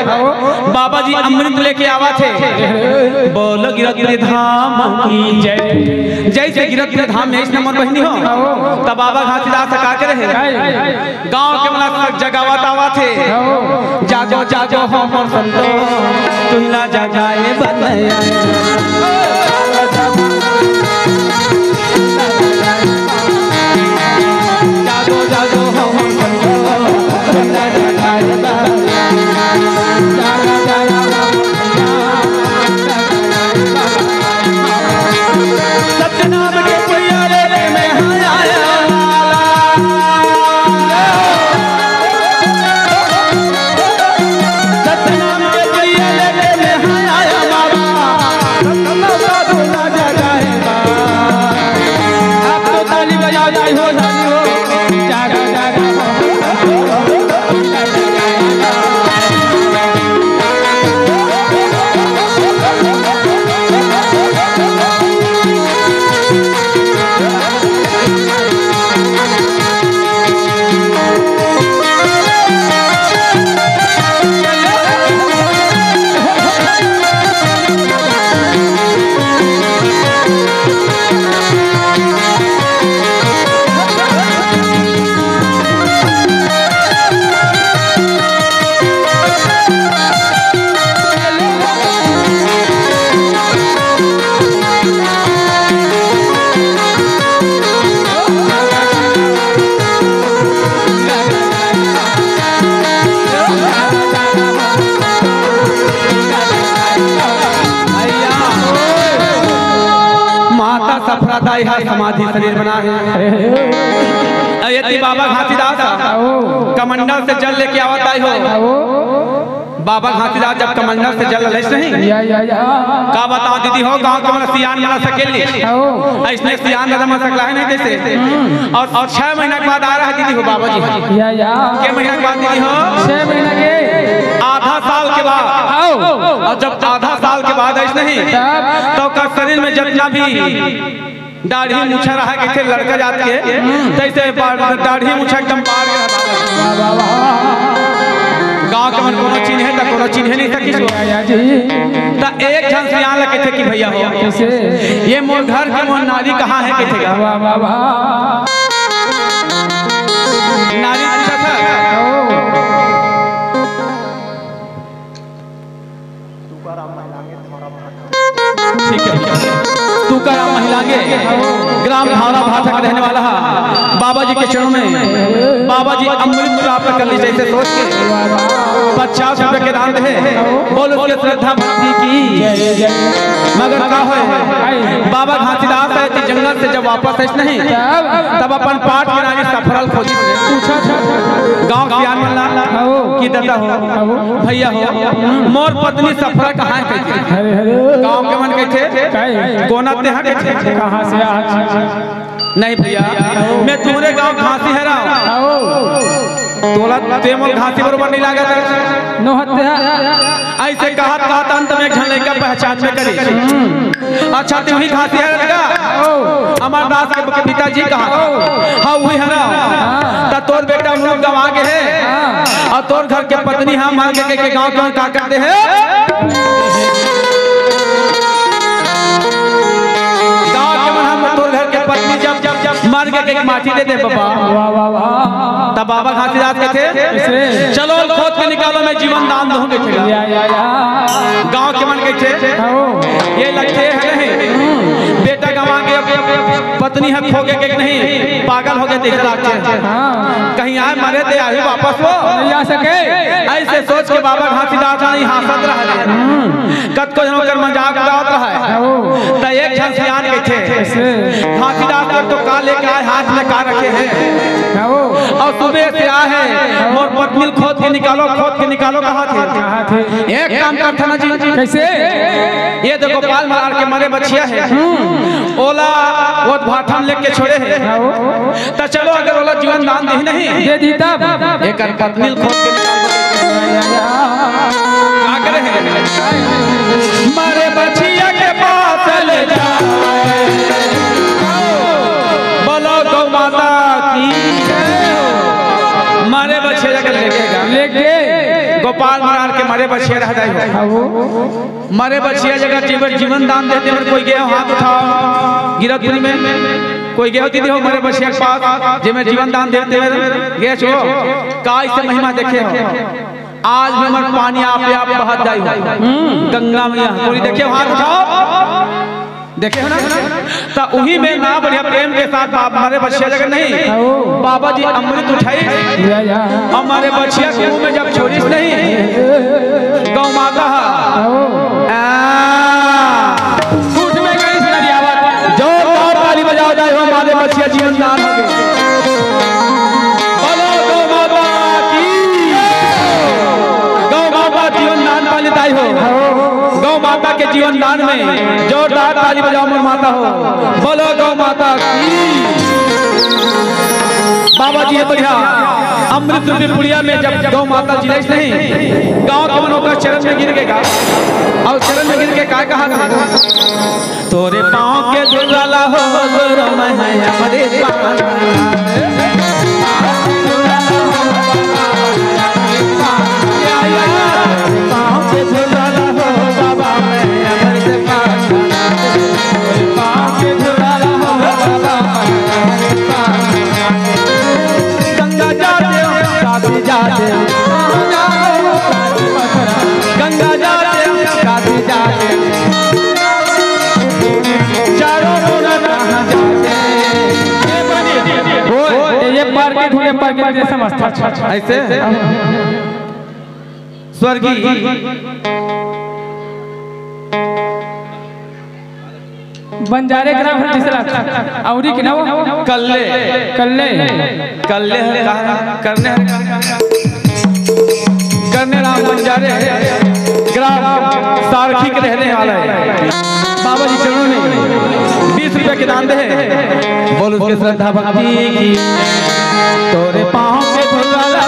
बाबा जी अमृत लेके आवा थे, बोल गिरगिर धाम की जय। जैसे गिरगिर धाम में इस नंबर बहनी हो तब बाबा घासीदास का के रहे गांव के मला जगावत आवा थे, जागो जागो हो मोर संतो तुहिला जगाए बनया, जागो जागो हो मोर संतो तुहिला जगाए सत्यनाम के प्यारे में आया समाधि शरीर बना है। यदि बाबा घासीदास कमंडल से जल लेके आवत आई हो, बाबा घासीदास जब कमंडल से जल लेस नहीं का बताओ दीदी हो गांव के मन सियान बना सकेली ऐसने सियान न बना सकला है नहीं जैसे। और 6 महीना के बाद आ रहा है दीदी हो बाबा जी के महीना के बाद दीदी हो 6 महीना के आधा साल के बाद, और जब आधा साल के बाद ऐसे नहीं तो का शरीर में जितना भी दाढ़ी मुछा रहा के थे लड़का जात के तैसे दाढ़ी मुछा एकदम पार गांव के मन कोनो चिन्ह है त कोनो चिन्ह नहीं सकी त एक जन से यहाँ लगे थे कि भैया हो ये मोर घर के मोर नारी कहाँ है के थे नारी पूछा था ठीक है तुकाराम महिलांगे ग्राम धारा भाषा रहने वाला बाबा जी के चरणों में बाबा जी अमृत प्राप्त कर ली जैसे सोच के 50 रुपए के दान रहे बोलो उसके श्रद्धा भक्ति की मगर का है बाबा घासीदास है जंगल से जब वापस ऐसे नहीं तब अपन पाठ के नारी सफरल खोजी गाँव सियान मल्ला की दादा हो भैया हो मोर पत्नी सफरा कहाँ है गाँव के मन कहते कोना कहाँ से नहीं भैया मैं तुम्हारे गांव घासी है तोला तेमल घासी बरोबर नहीं लागा ऐसे कहत अंत में झले का पहचान में करी अच्छा तुम ही घासी है लगा अमरदास के पिताजी कहा हाँ वही है तोर बेटा मुँह गवा के है और तोर घर के पत्नी हम मांग के गाँव के का करते हैं मार के माटी दे दे बाबा तब बाबा घासीदास के थे चलो खोद के निकालो मैं जीवन दान दूंगे गांव के मन के थे ये लगते है नहीं बेटा गवा के पत्नी है खो के नहीं पागल हो गए कहीं आए मरे थे आए वापस वो नहीं आ सके ऐसे सोच के बाबा घासीदास नहीं हंसत रहा कत को जनों कर मजाक उड़ावत रहा है तो एक जन सियान के थे घासीदास तो का लेके आए हाथ में का रखे हैं और सुबह से आए हैं और पत्नी खोद के निकालो कहाँ थे एक काम करता ना जी कैसे ये देखो पाल मार के मरे बच्चिया है ओला वो भाठन लेके छोड़े हैं तो चलो अगर ओला जीवन दान दे नहीं दे दी तब एक पत्नी खोद के क्या करे मरे बच्चिया के पास ले जाए बोलो गौ माता की मारे बच्चे जाकर लेके गोपाल महाराज के मरे बछिया रह जाए मरे बछिया जगह जीवन दान देते हैं कोई गए हाथ उठाओ गिरतपुरी में कोई गए दीदी हो मरे बछिया के पास जिसमें जीवन दान देते हुए गए छो का इससे महिमा देखे हो आज भी हमारे पानी आप बहत जाए गंगा मैया कोई देखे हाथ उठाओ देखे हो ना तो वही में ना बढ़िया प्रेम के साथ हमारे बच्चिया जगह नहीं बाबा जी अमृत उठाई हमारे बच्चिया के मुंह में जब छोड़ी नहीं गौ माता फूट में गई जो ताली बजाओ जाए हमारे बच्चिया जीवन दान हो गए बोलो गौ माता की गौ माता जीवन दान वाली दाई हो गौ माता के जीवन दान में जोरदार ताली बजाओ मोर माता हो बोलो गौ माता की बाबा जी ये बढ़िया अमृत रूपी पुड़िया में जब गौ माता जी नहीं गांव के मनों का चरण में गिर के और चरण में गिर के काय कहा तोरे पाँव के दुर्गाला हो हमारे ऐसे स्वर्गीय बंजारे ग्राम औरी की ना कल्ले कल्ले कल्ले करने राम बंजारे ग्राम सारखी के रहने वाला है बाबा जी चरणों में 20 रुपए के दान दे बोल उसके श्रद्धा भक्ति की तोरे पाँव पे धुलाला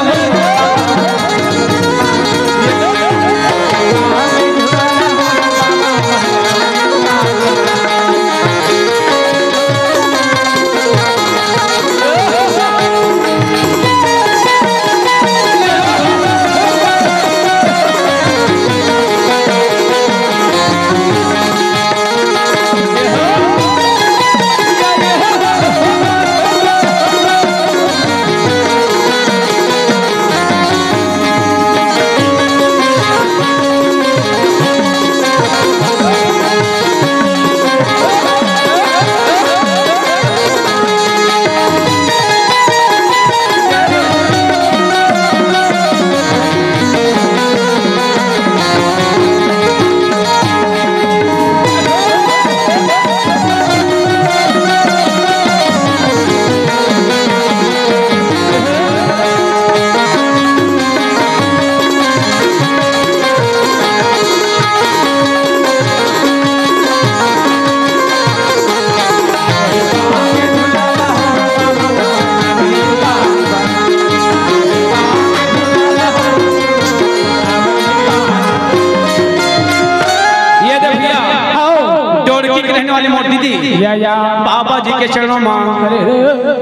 बाबा जी के चरणों में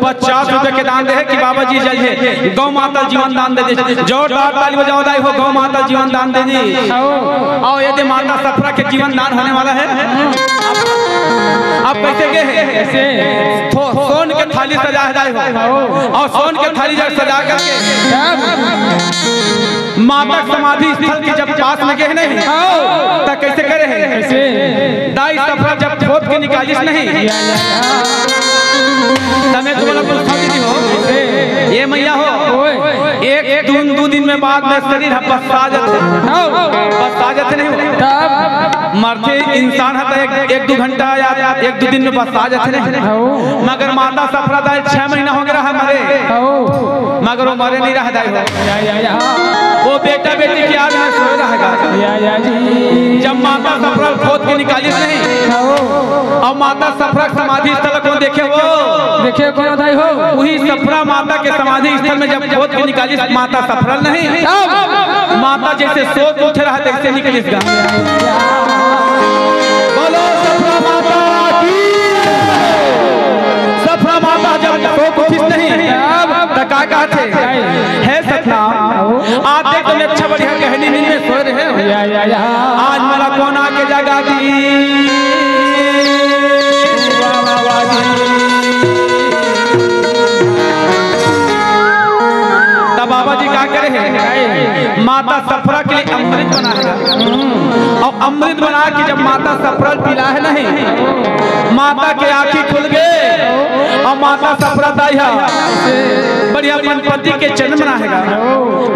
50 रुपए के दान दे कि बाबा जी जाइए गौ माता जीवन दान दे दी जोरदार ताली बजाओ दाई हो गौ माता जीवन दान दे दी और यदि माता सफरा के जीवन दान होने वाला है आप कैसे गए सोन के थाली सजा जाए हो और सोन के थाली जब सजा करके माता समाधि स्थल के जब पास लगे नहीं तो कैसे करे दाई सफरा जब खोद के निकालिस नहीं तमें तुम्हारा पुष्पावती हो ये मैया हो एक दो दिन में बाद में शरीर बसाजत नहीं मरते इंसान है एक दो घंटा या एक दो दिन में बसाजत नहीं मगर माता सफरा दाई 6 महीना हो गया मरे मगर वो मरे नहीं रहा वो बेटा बेटी की याद में सोए रहेगा जब माता सफरा खोद के निकाली नहीं और माता सफरा समाधि स्थल को देखे कौन दाई हो वही सफरा माता के समाधि स्थल में जब खोद के निकाली माता सफरा नहीं माता जैसे सोच उठ रहा तैसे निकली बोलो सफरा माता की सफरा माता जब सोच उठिस नहीं तो का कहते है सतना आते तो अच्छा बढ़िया कहने आज मला कौन आके जगा दी। तब बाबा जी क्या करे हैं, माता सफरा के लिए अमृत बना है और अमृत बना के जब माता सफरा पिला है नहीं, माता के आंखें खुल गए और माता सफरा दाई बढ़िया अपन पति के जन्म बनाएगा।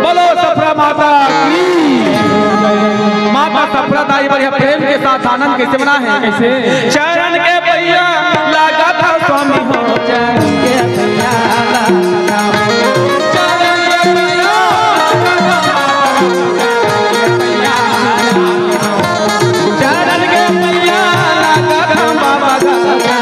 बोलो सफरा माता की। माता सफरा दाई बढ़िया प्रेम के साथ आनंद कैसे बना है, कैसे चरण के भैया लगा था स्वामी हो, चरण के भैया लगा था, चरण के भैया चरण के भैया लगा था बाबा का,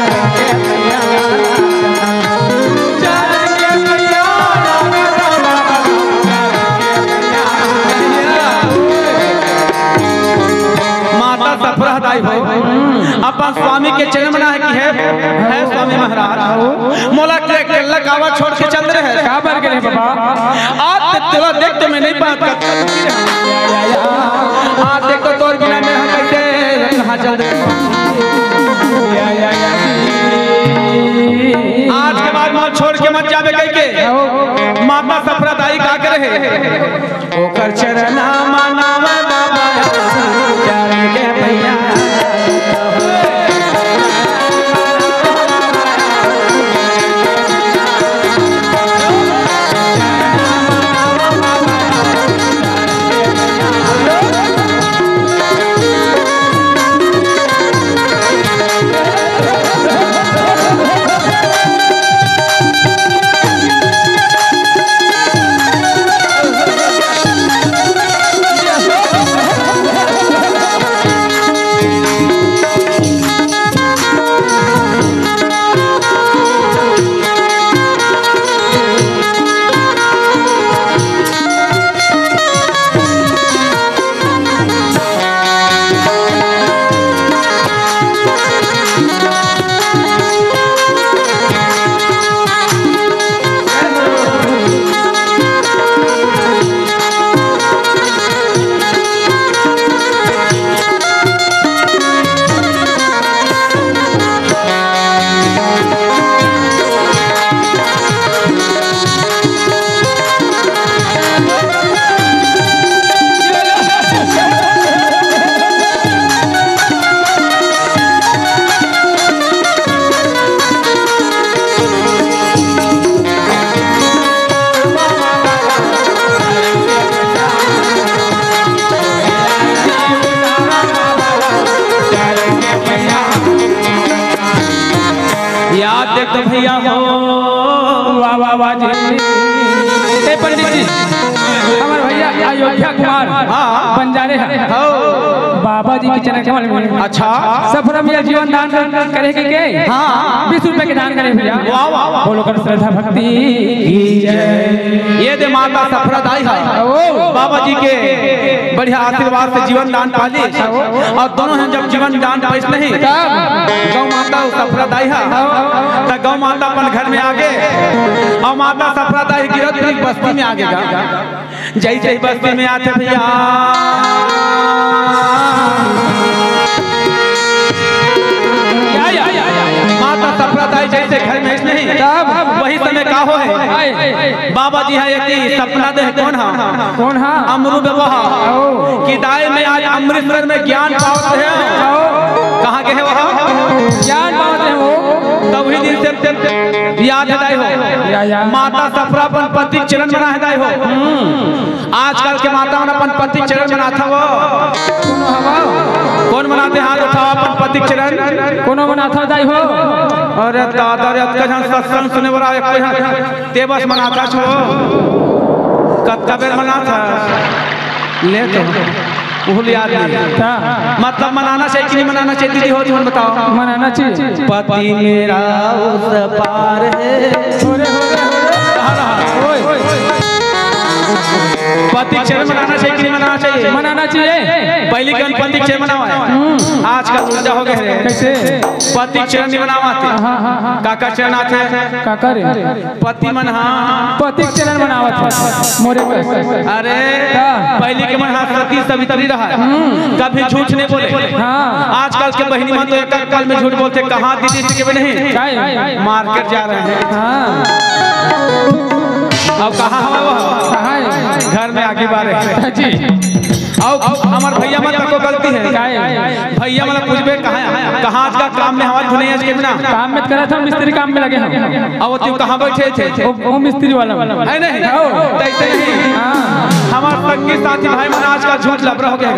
अपन स्वामी के चरण बना है कि है स्वामी महाराज। मोला के केला कावा छोड़ के चल रहे हैं का बर के बाबा। आज तेरा देख तो मैं नहीं बात करता, आज देख तो तोर बिना में हम कैसे कहां चल रहे। आज के बाद मोल छोड़ के मत जावे कह के माता सफरा दाई का करे ओकर चरण मनावे बाबा, चरण के भैया देख तो भैया हो। वाह वाह वाह जी। पंडित जी हमारे भैया अयोध्या कुमार बंजारे हैं बाबा जी के चरण कमल में। अच्छा सफरा मिया जीवन दान करे के हाँ 20 रुपए के दान करे भैया। बोलो कर श्रद्धा भक्ति की जय। ये दे माता सफरा दाई है बाबा जी के बढ़िया आशीर्वाद से जीवन दान पाली और दोनों हैं जब जीवन दान पाइस नहीं गौ माता सफरा दाई है तो गौ माता अपन घर में आगे और माता सफरा दाई गिरत बस्ती में आगे जैसे ही बस्ती में आते भैया माता सफरा दाई जैसे घर में नहीं वही समय का हो है बाबा जी है एक सपना दे कौन है अमरू व्यवहार की दाई में आज अमृतसर में ज्ञान पावत है। कहाँ के है वहाँ ज्ञान पावत है वो तभी दिन से याद है हो माता सफरा अपन पति चरण बना है हो। आजकल के माता मन अपन पति चरण बनाता वो कौन बनाते हाथ उठाओ अपन पति चरण कौन बनाता दाई हो। अरे दादा रे कहाँ सत्संग सुने वाला एक ते बस मनाता छो कत्ता बेर मनाता ले तो भूल याद नहीं मतलब मनाना चाहिए कि नहीं मनाना चाहिए दीदी हो तुम बताओ। मनाना चाहिए। पति मेरा उस पार है पति चरण मनाना चाहिए कि नहीं मनाना चाहिए? मनाना चाहिए। पहले कौन पति चरण मनावा है, आजकल उल्टा हो गए हैं। कैसे? पति चरण नहीं मनावाते, काका चरण आते काका रे पति मन। हाँ पति चरण मनावत मोरे पे। अरे पहले के मन हाथ सती सवित्री रहा, कभी झूठ नहीं बोले। हाँ आजकल के बहनी मन तो एक कल में झूठ बोलते, कहाँ दीदी से के नहीं मार्केट जा रहे हैं। हाँ अब कहाँ हमें वो घर में आगे बारे जी। और हमारे भैया मतलब को गलती है, भैया मतलब पूछबे कहाँ आज का काम में हवा धुने आज के बिना काम में करा था, मिस्त्री काम में लगे हम। अब तू कहाँ बैठे थे? वो मिस्त्री वाला है नहीं, ऐसे नहीं। हमारे संगी साथी भाई मन आज का झूठ लबरा हो गया,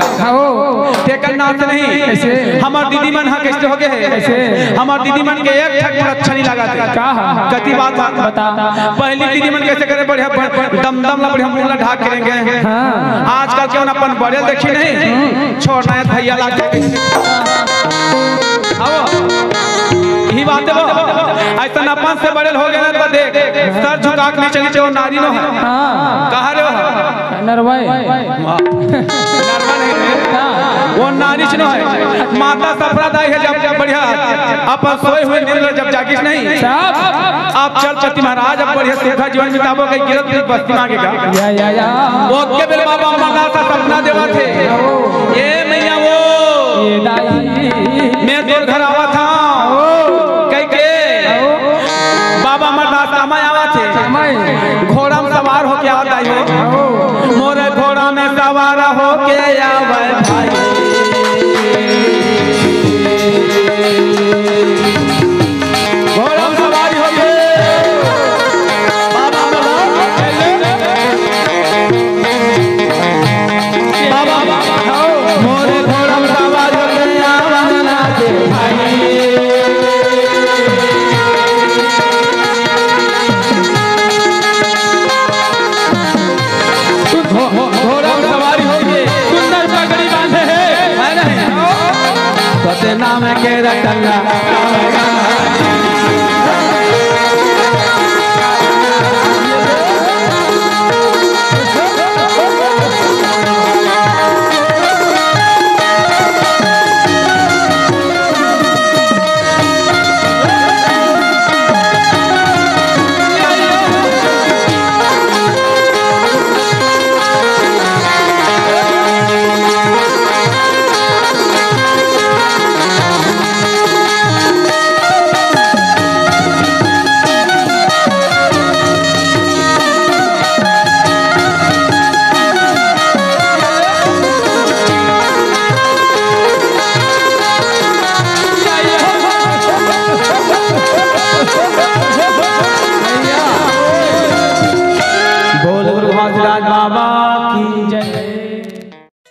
टेकन नाथ नहीं। हमारे दीदी मन हाँ कैसे हो गए, हमारे दीदी मन के एक ठक अच्छा नहीं लगा था। कति बात बता, पहली दीदी मन कैसे करे बढ़िया दम दम ला बढ़िया मुंह ढाक करेंगे। आजकल क्यों अपन बड़े देखी नहीं, छोड़ना है भैया लाके यही बात है। वो ऐसा अपन से बड़े हो गए तो देख सर झुका के नीचे नीचे वो नारी नो है। कहा रे नरवाई नरवा नहीं, वो नारी नो है। माता सफरा दाई है जब बढ़िया अपन सोए हुए नींद जब जागिस नहीं आप चल पति महाराज अब बढ़िया सुखा जीवन बिताबो कहीं गिरत बस्ती मांगेगा। वो के बेल बाबा अमरनाथ का सपना देवा थे, ये मैया वो मैं दूर घर आवा था कह के बाबा अमरनाथ समय आवा थे, घोड़ा में सवार होके आवत आई हो, मोरे घोड़ा में सवार होके आवे भाई। घोड़ा में सवारी होके बाबा मोरे घोड़ा में सवार होके आवे भाई। घोड़ा में सवारी होके सुंदर पगड़ी बांधे है नहीं, सते नाम के रटंगा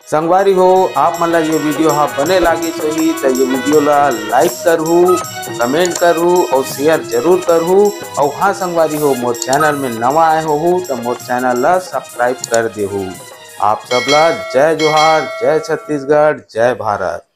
संगवारी हो आप मन ला ये वीडियो हाँ बने लागी सही तो ये वीडियो ला लाइक करहू, कमेंट करहू और शेयर जरूर करहू। और हाँ संगवारी हो मोर चैनल में नवा आए हो तो मोर चैनल ला सब्सक्राइब कर देहू। आप सब ला जय जोहार, जय छत्तीसगढ़, जय भारत।